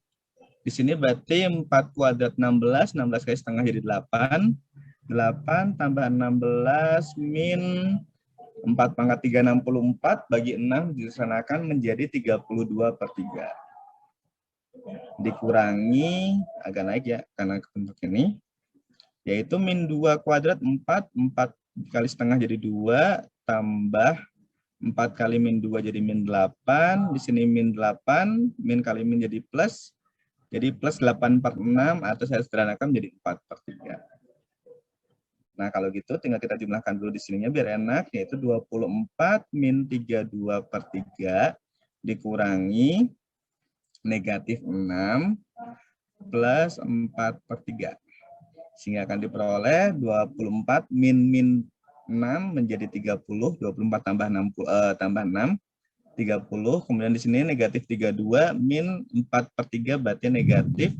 Di sini berarti 4 kuadrat 16, 16 kali setengah jadi 8. 8 tambah 16 min 4 pangkat 3, 64, bagi 6 disanakan menjadi 32/3. Dikurangi, agak naik ya, karena bentuk ini, yaitu min 2 kuadrat 4, 4 kali setengah jadi 2, tambah 4 kali min 2 jadi min 8, di sini min 8, min kali min jadi plus, jadi plus 8/6, atau saya sederhanakan menjadi 4/3. Nah, kalau gitu tinggal kita jumlahkan dulu di sininya biar enak, yaitu 24 min 32/3 dikurangi negatif 6 plus 4/3. Sehingga akan diperoleh 24 min 6 menjadi 30, 24 tambah 6, tambah 6, 30, kemudian di sini negatif 32 min 4/3 berarti negatif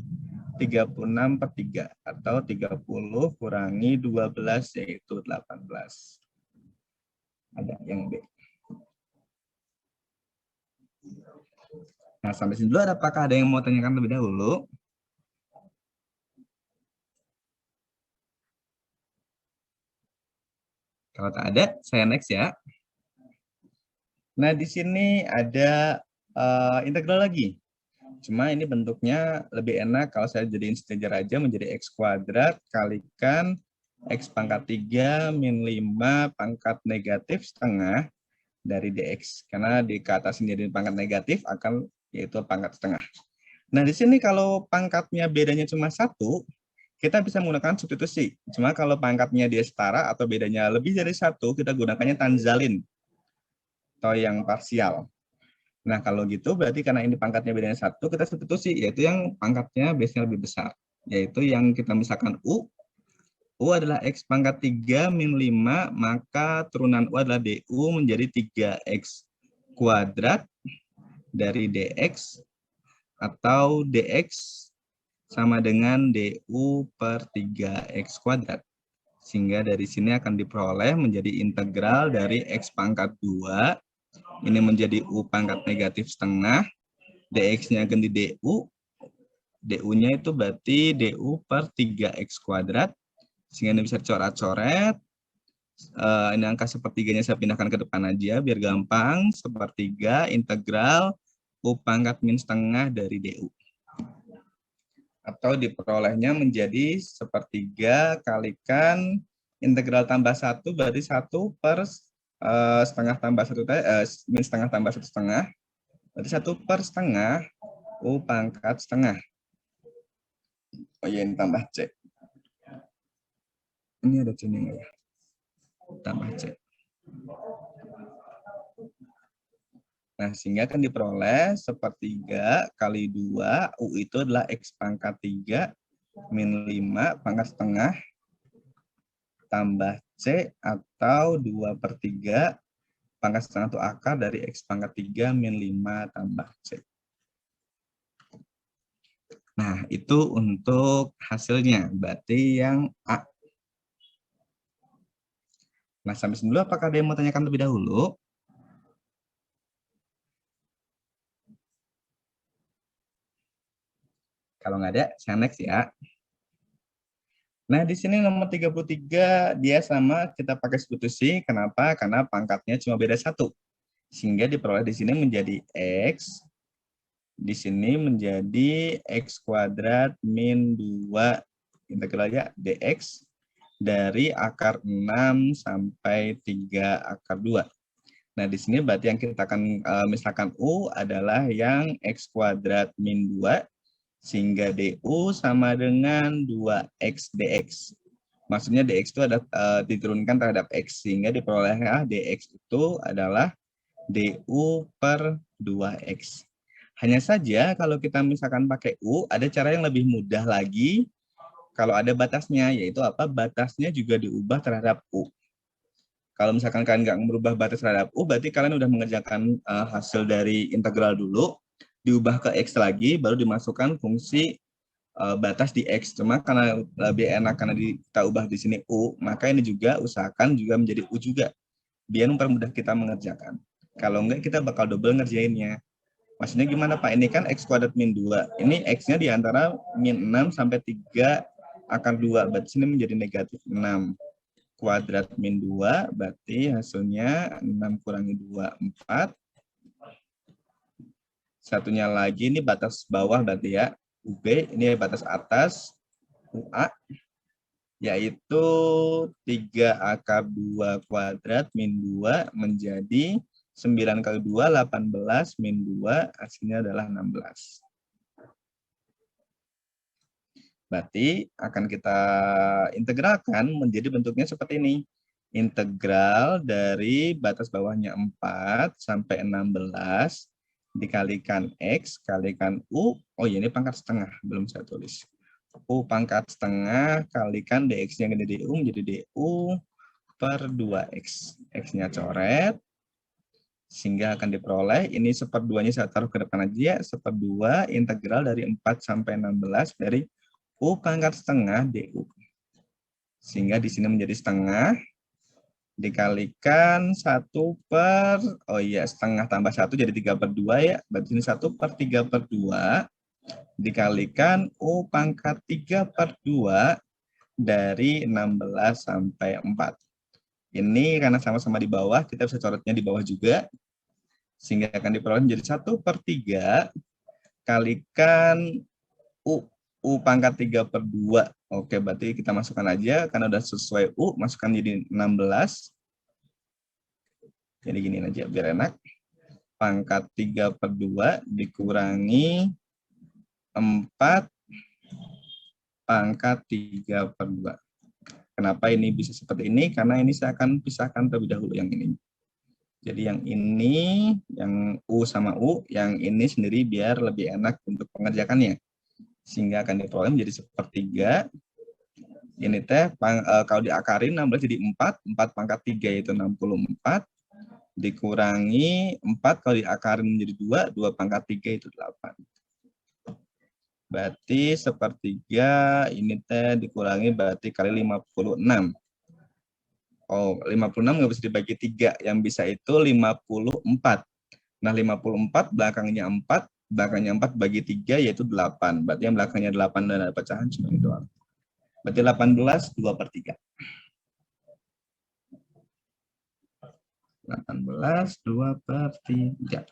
36/3 atau 30 kurangi 12 yaitu 18. Ada yang B. Nah, sampai sini dulu, apakah ada yang mau tanyakan lebih dahulu? Kalau tak ada, saya next ya. Nah, di sini ada integral lagi. Cuma ini bentuknya lebih enak kalau saya jadiin integer aja, menjadi x kuadrat kalikan x pangkat 3 min 5 pangkat negatif setengah dari dx. Karena di ke atas ini jadi pangkat negatif akan yaitu pangkat setengah. Nah, di sini kalau pangkatnya bedanya cuma 1, kita bisa menggunakan substitusi. Cuma kalau pangkatnya dia setara atau bedanya lebih dari 1, kita gunakannya tanzalin atau yang parsial. Nah, kalau gitu berarti karena ini pangkatnya bedanya 1, kita substitusi, yaitu yang pangkatnya base-nya lebih besar. Yaitu yang kita misalkan U adalah X pangkat 3 min 5, maka turunan U adalah DU menjadi 3X kuadrat dari DX, atau DX sama dengan DU per 3X kuadrat. Sehingga dari sini akan diperoleh menjadi integral dari X pangkat 2, ini menjadi U pangkat negatif setengah, DX-nya ganti DU, DU-nya itu berarti DU per 3X kuadrat, sehingga ini bisa coret-coret. Ini angka sepertiganya saya pindahkan ke depan aja, biar gampang. Sepertiga integral U pangkat min setengah dari DU. Atau diperolehnya menjadi sepertiga kalikan integral tambah 1 berarti 1 per setengah tambah 1, min setengah tambah 1 setengah, berarti 1 per setengah U pangkat setengah. Oh iya, ini tambah C. Ini ada C-nya nggak ya? Tambah C. Nah, sehingga akan diperoleh sepertiga kali 2, U itu adalah X pangkat 3 min 5 pangkat setengah tambah C atau 2/3 pangkat setengah itu akar dari X pangkat 3 min 5 tambah C. Nah, itu untuk hasilnya, berarti yang A. Nah, sampai sini dulu apakah ada yang mau tanyakan lebih dahulu? Kalau nggak ada, saya next ya. Nah, di sini nomor 33 dia sama kita pakai substitusi. Kenapa? Karena pangkatnya cuma beda 1. Sehingga diperoleh di sini menjadi X. Di sini menjadi X kuadrat min 2 integralnya dx dari akar 6 sampai 3 akar 2. Nah, di sini berarti yang kita akan misalkan U adalah yang X kuadrat min 2, sehingga DU sama dengan 2X dx. Maksudnya dx itu ada diturunkan terhadap X, sehingga diperoleh dx itu adalah DU per 2X. Hanya saja kalau kita misalkan pakai U, ada cara yang lebih mudah lagi kalau ada batasnya, yaitu apa? Batasnya juga diubah terhadap U. Kalau misalkan kalian nggak merubah batas terhadap U, berarti kalian udah mengerjakan hasil dari integral dulu, diubah ke X lagi, baru dimasukkan fungsi batas di X. Cuma karena lebih enak karena kita ubah di sini U, maka ini juga usahakan juga menjadi U juga, biar mempermudah kita mengerjakan. Kalau enggak, kita bakal double ngerjainnya. Maksudnya gimana Pak? Ini kan X kuadrat min 2. Ini X-nya di antara min 6 sampai 3 akar 2. Berarti sini menjadi negatif 6. Kuadrat min 2, berarti hasilnya 6 kurangi 2, 4. Satunya lagi, ini batas bawah berarti ya. UB, ini batas atas. UA, yaitu 3 akar 2 kuadrat min 2 menjadi 9 kali 2, 18, min 2, hasilnya adalah 16. Berarti akan kita integralkan menjadi bentuknya seperti ini. Integral dari batas bawahnya 4 sampai 16 dikalikan X kalikan U. Oh iya, ini pangkat setengah, belum saya tulis. U pangkat setengah kalikan dx-nya gede DU menjadi DU per 2X. X-nya coret. Sehingga akan diperoleh, ini seperduanya saya taruh ke depan aja, seperdua integral dari 4 sampai 16 dari U pangkat setengah DU. Sehingga di sini menjadi setengah, dikalikan 1 per, oh iya, setengah tambah 1 jadi 3/2 ya, berarti ini 1/3/2, dikalikan U pangkat 3/2 dari 16 sampai 4. Ini karena sama-sama di bawah, kita bisa coretnya di bawah juga. Sehingga akan diperoleh menjadi 1/3 kalikan U. U pangkat 3/2. Oke, berarti kita masukkan aja. Karena udah sesuai U, masukkan jadi 16. Jadi gini aja, biar enak. Pangkat 3/2 dikurangi 4 pangkat 3/2. Kenapa ini bisa seperti ini? Karena ini saya akan pisahkan terlebih dahulu yang ini. Jadi yang ini, yang U sama U, yang ini sendiri biar lebih enak untuk pengerjakannya. Sehingga akan diperoleh menjadi sepertiga. Ini teh, kalau diakarin 16 jadi 4, 4 pangkat 3 yaitu 64, dikurangi 4 kalau diakarin menjadi 2, 2 pangkat 3 itu 8. Berarti sepertiga ini teh dikurangi berarti kali 56. Oh, 56 nggak bisa dibagi 3. Yang bisa itu 54. Nah, 54 belakangnya 4. Belakangnya 4 bagi 3 yaitu 8. Berarti yang belakangnya 8 dan ada pecahan cuma itu doang. Berarti 18, 2/3. 18, 2/3.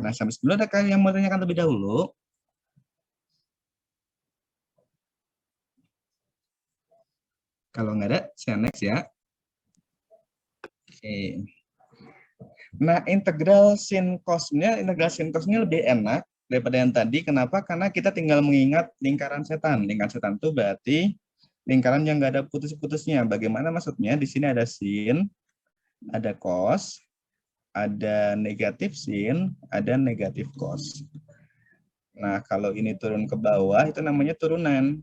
Nah, sampai sebelum ada yang mau tanyakan lebih dahulu? Kalau nggak ada, saya next ya. Oke. Nah, integral sin cosnya lebih enak daripada yang tadi. Kenapa? Karena kita tinggal mengingat lingkaran setan. Lingkaran setan itu berarti lingkaran yang nggak ada putus-putusnya. Bagaimana maksudnya? Di sini ada sin, ada cos, ada negatif sin, ada negatif cos. Nah, kalau ini turun ke bawah, itu namanya turunan.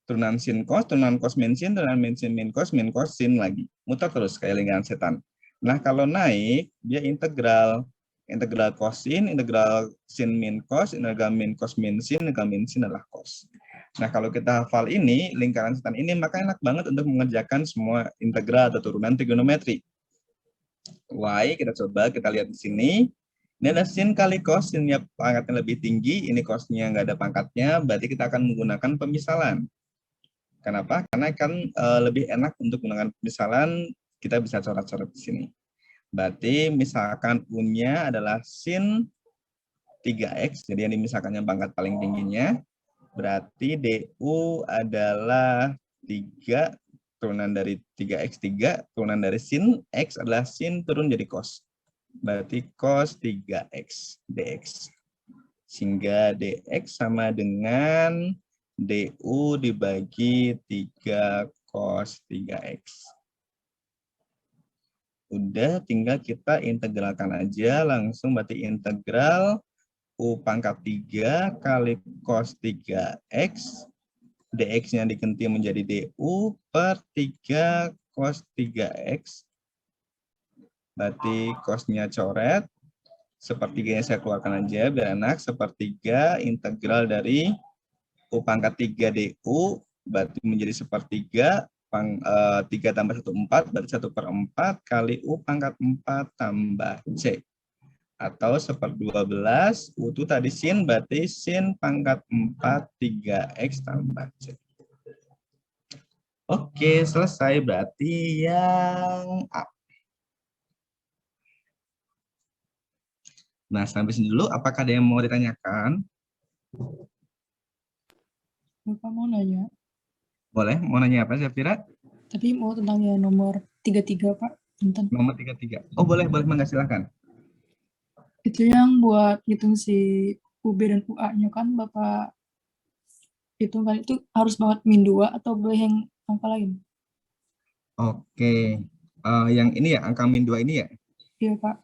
Turunan sin cos, turunan cos min sin, turunan min cos sin lagi. Muter terus kayak lingkaran setan. Nah, kalau naik, dia integral. Integral cos sin, integral sin min cos, integral min cos min sin, integral min sin adalah cos. Nah, kalau kita hafal ini, lingkaran setan ini, maka enak banget untuk mengerjakan semua integral atau turunan trigonometri. Y, kita coba, kita lihat di sini. Ini ada sin kali cos, sinnya pangkatnya lebih tinggi, ini cosnya nggak ada pangkatnya, berarti kita akan menggunakan pemisalan. Kenapa? Karena kan lebih enak untuk menggunakan pemisalan, kita bisa coret-coret di sini. Berarti misalkan U-nya adalah sin 3X, jadi yang dimisalkannya pangkat paling tingginya, berarti DU adalah 3, turunan dari 3X3, turunan dari sin X adalah sin turun jadi cos. Berarti cos 3X dx. Sehingga dx sama dengan DU dibagi 3 cos 3X. Udah, tinggal kita integralkan aja langsung, berarti integral U pangkat 3 kali cos 3X, dx-nya diganti menjadi DU per 3 cos 3X. Berarti cos-nya coret, sepertiganya saya keluarkan aja biar enak, sepertiga integral dari U pangkat 3 DU, berarti menjadi sepertiga, 3 tambah 1, 4, berarti 1/4 kali U pangkat 4 tambah C. Atau 1/12, U itu tadi sin, berarti sin pangkat 4, 3X tambah C. Oke, selesai, berarti yang A. Nah, sampai sini dulu, apakah ada yang mau ditanyakan? Bapak mau nanya, Boleh, mau nanya apa, Zafira? tapi mau tentang yang nomor 33, Pak. Punten. Nomor 33. Oh, boleh, Mangga, silakan. Itu yang buat hitung si UB dan UA-nya kan Bapak hitung kan itu harus banget min 2 atau boleh yang angka lain? Oke. Yang ini ya, angka min 2 ini ya? Iya, Pak.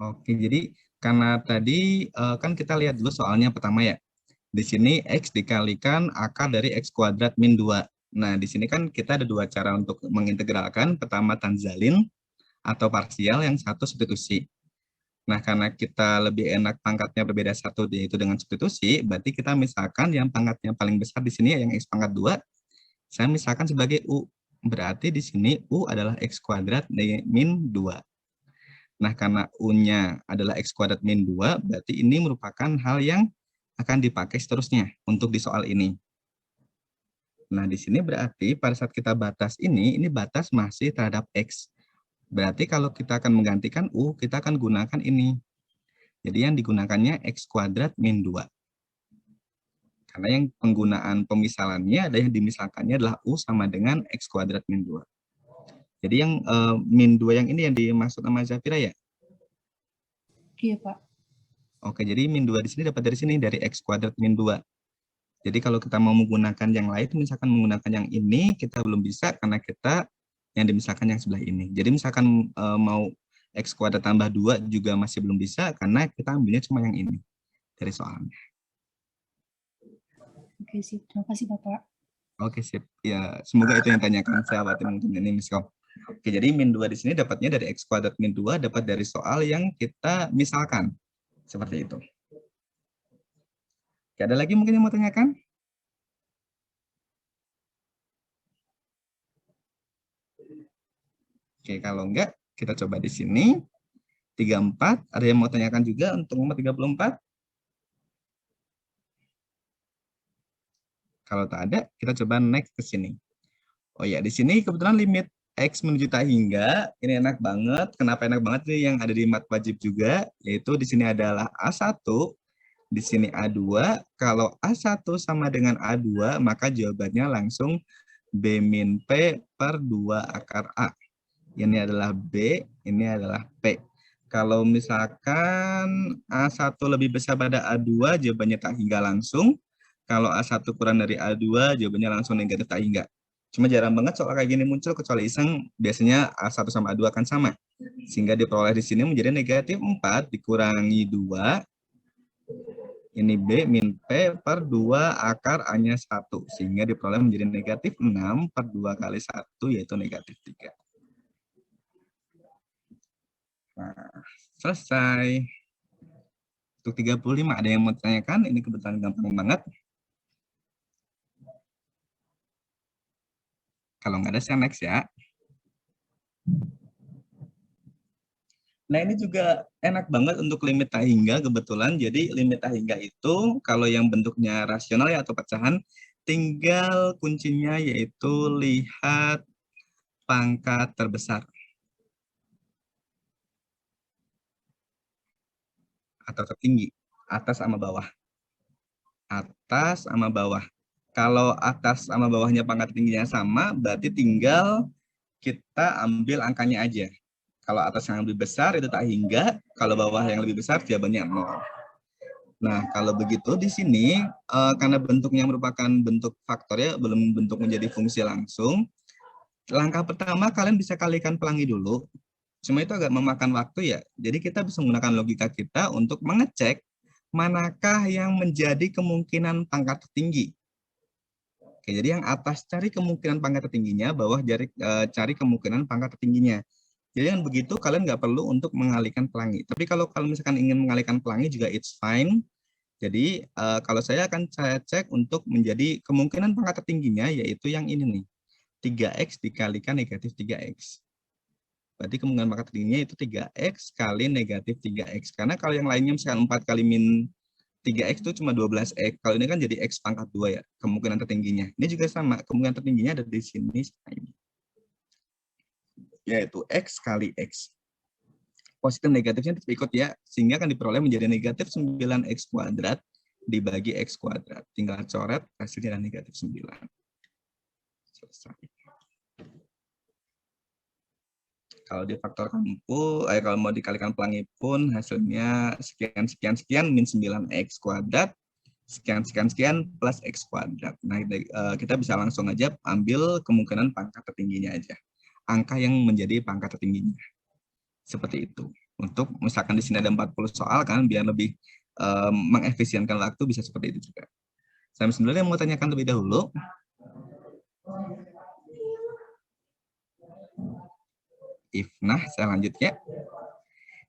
Oke, jadi karena tadi kan kita lihat dulu soalnya pertama ya. Di sini X dikalikan akar dari X kuadrat min 2. Nah, di sini kan kita ada dua cara untuk mengintegralkan. Pertama tanzalin atau parsial, yang satu substitusi. Nah, karena kita lebih enak pangkatnya berbeda satu, yaitu dengan substitusi, berarti kita misalkan yang pangkatnya paling besar di sini yang X pangkat 2, saya misalkan sebagai U. Berarti di sini U adalah X kuadrat min 2. Nah, karena U-nya adalah X kuadrat min 2, berarti ini merupakan hal yang akan dipakai seterusnya untuk di soal ini. Nah, di sini berarti pada saat kita batas ini batas masih terhadap X. Berarti kalau kita akan menggantikan U, kita akan gunakan ini. Jadi yang digunakannya X kuadrat min 2. Karena yang penggunaan pemisalannya ada yang dimisalkannya adalah U sama dengan X kuadrat min 2. Jadi yang min 2 yang ini yang dimaksud sama Zafira ya? Iya, Pak. Oke, jadi min 2 di sini dapat dari sini, dari X kuadrat min 2. Jadi kalau kita mau menggunakan yang lain, misalkan menggunakan yang ini, kita belum bisa karena kita yang dimisalkan yang sebelah ini. Jadi misalkan mau X kuadrat tambah 2 juga masih belum bisa karena kita ambilnya cuma yang ini dari soalnya. Oke, sip. Terima kasih, Bapak. Oke, sip. Ya, semoga itu yang tanyakan sahabat mungkin ini miskom. Oke, jadi min 2 di sini dapatnya dari X kuadrat min 2, dapat dari soal yang kita misalkan. Seperti itu. Oke, ada lagi mungkin yang mau tanyakan? Oke, kalau enggak, kita coba di sini. 34, ada yang mau tanyakan juga untuk nomor 34? Kalau tak ada, kita coba next ke sini. Oh ya, di sini kebetulan limit X menuju tak hingga, ini enak banget. Kenapa enak banget nih yang ada di mat wajib juga, yaitu di sini adalah A1, di sini A2. Kalau A1 sama dengan A2, maka jawabannya langsung B min P per 2 akar A. Ini adalah B, ini adalah P. Kalau misalkan A1 lebih besar pada A2, jawabannya tak hingga langsung. Kalau A1 kurang dari A2, jawabannya langsung negatif tak hingga. Cuma jarang banget soal kayak gini muncul, kecuali iseng, biasanya A1 sama A2 akan sama. Sehingga diperoleh di sini menjadi negatif 4 dikurangi 2, ini B min P per 2 akar A-nya 1. Sehingga diperoleh menjadi negatif 6 per 2 kali 1, yaitu negatif 3. Nah, selesai. Untuk 35, ada yang mau tanyakan? Ini kebetulan gampang banget. Kalau nggak ada, saya next ya. Nah, ini juga enak banget untuk limit tak hingga kebetulan. Jadi limit tak hingga itu kalau yang bentuknya rasional ya atau pecahan, tinggal kuncinya yaitu lihat pangkat terbesar atau tertinggi, atas sama bawah. Atas sama bawah. Kalau atas sama bawahnya pangkat tingginya sama, berarti tinggal kita ambil angkanya aja. Kalau atas yang lebih besar itu tak hingga, kalau bawah yang lebih besar jawabannya 0. Nah, kalau begitu di sini karena bentuknya merupakan bentuk faktor ya, belum bentuk menjadi fungsi langsung. Langkah pertama kalian bisa kalikan pelangi dulu. Cuma itu agak memakan waktu ya. Jadi kita bisa menggunakan logika kita untuk mengecek manakah yang menjadi kemungkinan pangkat tertinggi. Oke, jadi yang atas cari kemungkinan pangkat tertingginya, bawah cari kemungkinan pangkat tertingginya. Jadi dengan begitu kalian nggak perlu untuk mengalihkan pelangi. Tapi kalau misalkan ingin mengalihkan pelangi juga it's fine. Jadi kalau saya akan cek untuk menjadi kemungkinan pangkat tertingginya yaitu yang ini nih. 3x dikalikan negatif 3x. Berarti kemungkinan pangkat tertingginya itu 3x kali negatif 3x. Karena kalau yang lainnya misalkan 4 kali min 3x itu cuma 12x. Kalau ini kan jadi x pangkat 2 ya, kemungkinan tertingginya. Ini juga sama, kemungkinan tertingginya ada di sini. Yaitu x kali x. Positif negatifnya ikut ya, sehingga akan diperoleh menjadi negatif 9x kuadrat dibagi x kuadrat. Tinggal coret, hasilnya negatif 9. Selesai. Kalau difaktorkan pun, kalau mau dikalikan pelangi pun hasilnya sekian, sekian, sekian, min 9x kuadrat, sekian, sekian, sekian, plus x kuadrat. Nah, kita bisa langsung aja ambil kemungkinan pangkat tertingginya aja. Angka yang menjadi pangkat tertingginya. Seperti itu. Untuk misalkan di sini ada 40 soal kan, biar lebih mengefisienkan waktu bisa seperti itu juga. Saya sebenarnya mau tanyakan lebih dahulu. Nah, saya lanjut ya.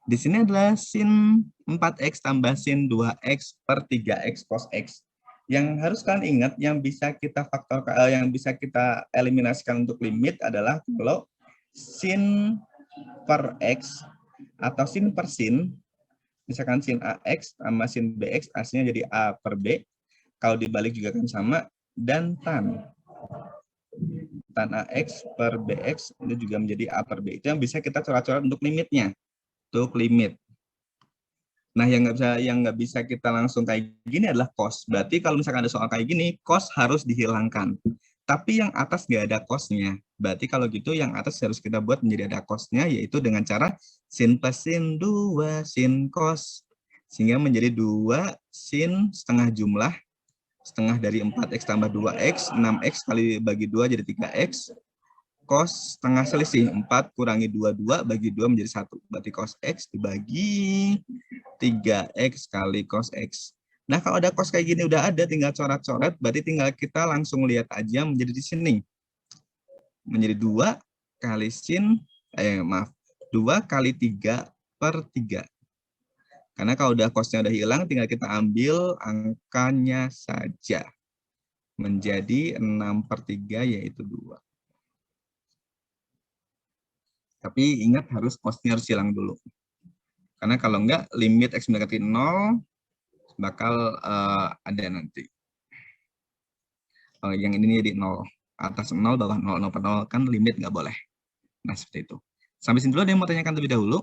Di sini adalah sin 4x tambah sin 2x per 3x cos x. Yang harus kalian ingat, yang bisa kita yang bisa kita eliminasikan untuk limit adalah kalau sin per x atau sin per sin, misalkan sin ax sama sin bx, hasilnya jadi a per b. Kalau dibalik juga kan sama, dan tan ax per bx itu juga menjadi a per b. Itu yang bisa kita coret-coret untuk limitnya, untuk limit. Nah, yang nggak bisa kita langsung kayak gini adalah cos. Berarti kalau misalkan ada soal kayak gini, cos harus dihilangkan. Tapi yang atas nggak ada cosnya. Berarti kalau gitu yang atas harus kita buat menjadi ada cosnya, yaitu dengan cara sin plus sin 2 sin cos. Sehingga menjadi 2 sin setengah jumlah, setengah dari 4x tambah 2x, 6x kali bagi 2 jadi 3x, cos setengah selisih, 4 kurangi 2 bagi 2 menjadi 1. Berarti cos x dibagi 3x kali cos x. Nah, kalau ada cos kayak gini udah ada, tinggal coret-coret, berarti tinggal kita langsung lihat aja menjadi di sini. Menjadi 2 kali sin, 2 kali 3 per 3. Karena kalau udah cosnya udah hilang, tinggal kita ambil angkanya saja. Menjadi 6 per 3 yaitu 2. Tapi ingat harus cosnya harus hilang dulu. Karena kalau enggak, limit x mendekati 0 bakal ada nanti. Yang ini jadi 0. Atas 0, bawah 0. 0 per 0 kan limit nggak boleh. Nah, seperti itu. Sampai sini dulu ada yang mau tanyakan terlebih dahulu?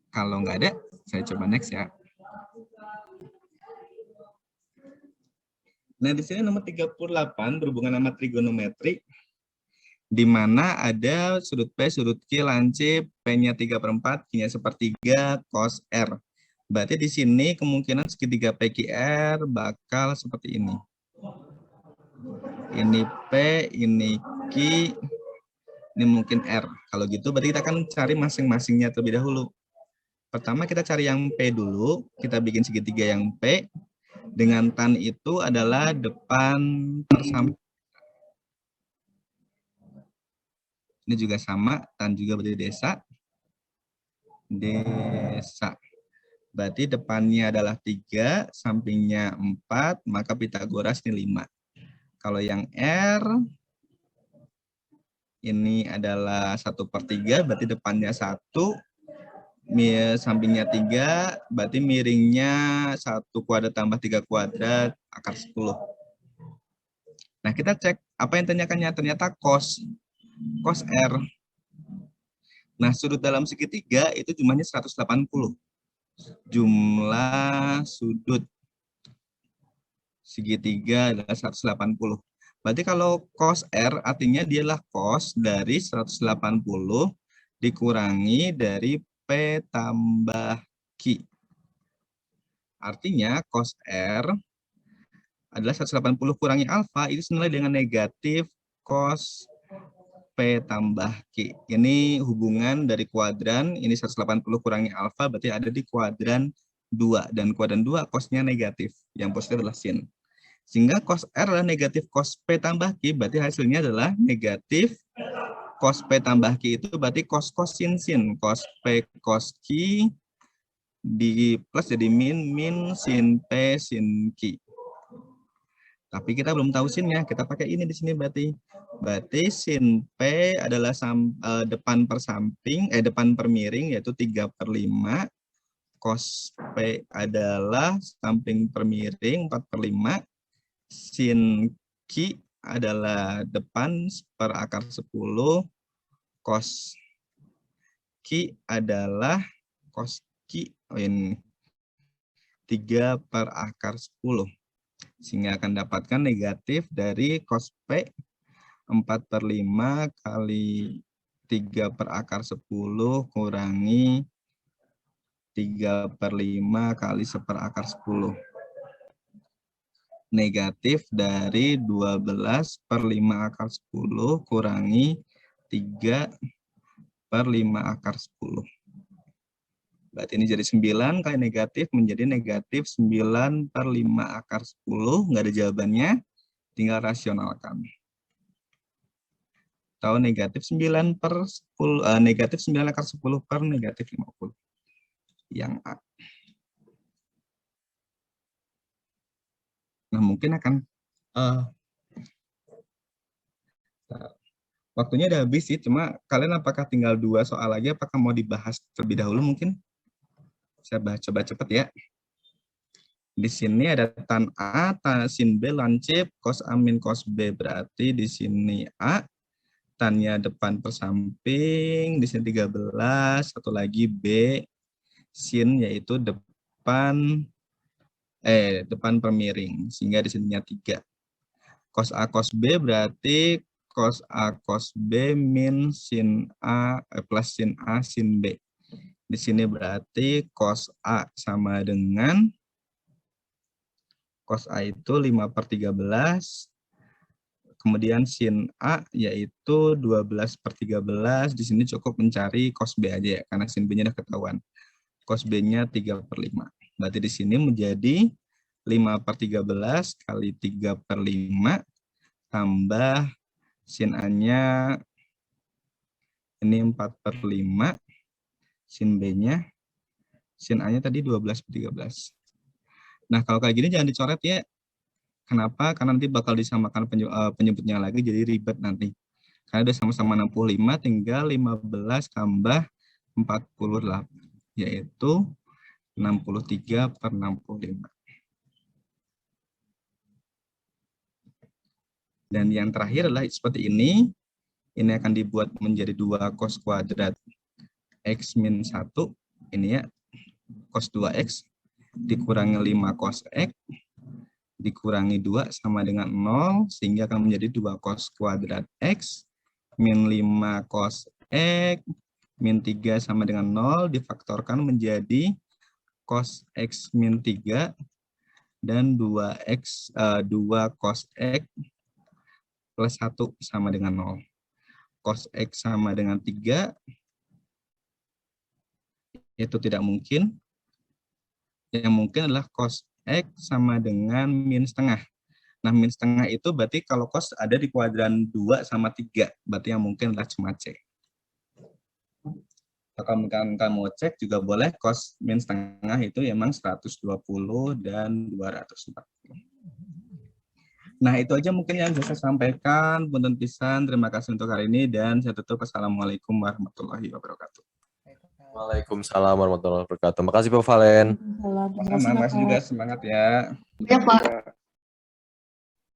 Kalau nggak ada, saya coba next ya. Nah, di sini nomor 38 berhubungan sama trigonometri. di mana ada sudut P, sudut Q, lancip, P-nya 3/4, Q-nya 1/3, cos R. Berarti di sini kemungkinan segitiga PQR bakal seperti ini. Ini P, ini Q, ini mungkin R. Kalau gitu berarti kita akan cari masing-masingnya terlebih dahulu. Pertama kita cari yang P dulu, kita bikin segitiga yang P. Dengan tan itu adalah depan persamping. Ini juga sama, tan juga berarti desa. Desa. Berarti depannya adalah 3, sampingnya 4, maka Pitagoras ini 5. Kalau yang R, ini adalah 1/3, berarti depannya 1, sampingnya 3, berarti miringnya 1 kuadrat tambah 3 kuadrat, akar 10. Nah, kita cek apa yang tanyakannya, ternyata cos R. Nah, sudut dalam segitiga itu jumlahnya 180. Jumlah sudut segitiga adalah 180. Berarti kalau cos R artinya dialah cos dari 180 dikurangi dari P tambah Q. Artinya cos R adalah 180 kurangi alfa itu senilai dengan negatif cos P tambah Q. Ini hubungan dari kuadran, ini 180 kurangi alfa berarti ada di kuadran 2. Dan kuadran 2 cosnya negatif, yang positif adalah sin. Sehingga cos R adalah negatif cos P tambah Q, berarti hasilnya adalah negatif cos P tambah Q itu berarti cos sin sin. Cos P cos Q di plus jadi min sin P sin Q. Tapi kita belum tahu sinnya, kita pakai ini di sini berarti. Berarti sin P adalah depan per samping, depan per miring yaitu 3/5. Cos P adalah samping per miring 4/5. Sin Q adalah depan per akar 10. Cos Q adalah cos Q ini 3 per akar 10. Sehingga akan dapatkan negatif dari cos P 4/5 kali 3 per akar 10 kurangi 3/5 kali 1/akar 10. Negatif dari 12/5 akar 10 kurangi 3/5 akar 10. Berarti ini jadi 9 kali negatif menjadi negatif 9/5 akar 10. Nggak ada jawabannya, tinggal rasionalkan. Tahu negatif 9/10, negatif 9 akar 10 per negatif 50. Yang A. Nah, mungkin akan waktunya udah habis sih, cuma kalian apakah tinggal 2 soal lagi, apakah mau dibahas terlebih dahulu mungkin? Saya coba cepat ya. Di sini ada tan A, tan sin B, lancip, cos A min cos B. Berarti di sini A, tannya depan per samping, di sini 13, satu lagi B, sin yaitu depan per miring, sehingga di sininya 3. Cos A cos B berarti cos A cos B min sin A plus sin A sin B. Di sini berarti cos A sama dengan cos A itu 5/13. Kemudian sin A yaitu 12/13. Di sini cukup mencari cos B aja ya, karena sin B-nya udah ketahuan. Cos B-nya 3/5. Berarti di sini menjadi 5/13 kali 3/5 tambah sin A-nya ini 4/5. Sin B-nya, sin A-nya tadi 12/13. Nah, kalau kayak gini jangan dicoret ya. Kenapa? Karena nanti bakal disamakan penyebutnya lagi, jadi ribet nanti. Karena udah sama-sama 65, tinggal 15 tambah 48, yaitu 63/65. Dan yang terakhir adalah seperti ini. Ini akan dibuat menjadi 2 cos kuadrat X min 1, ini ya, cos 2X, dikurangi 5 cos X, dikurangi 2 sama dengan 0, sehingga akan menjadi 2 cos kuadrat X, min 5 cos X, min 3 sama dengan 0, difaktorkan menjadi cos X min 3, dan 2 cos X plus 1 sama dengan 0. Cos X sama dengan 3, itu tidak mungkin. Yang mungkin adalah cos X sama dengan min setengah. Nah, min setengah itu berarti kalau cos ada di kuadran 2 sama 3, berarti yang mungkin adalah cuma C. Kalau kamu cek juga boleh, cos min setengah itu memang 120 dan 240. Nah, itu aja mungkin yang bisa saya sampaikan. Punten pisan, terima kasih untuk hari ini, dan saya tutup. Assalamualaikum warahmatullahi wabarakatuh. Waalaikumsalam warahmatullahi wabarakatuh. Makasih Pak Valen. Salam. Terima kasih, Sama-sama, Bapak. juga semangat ya. Ya, Pak.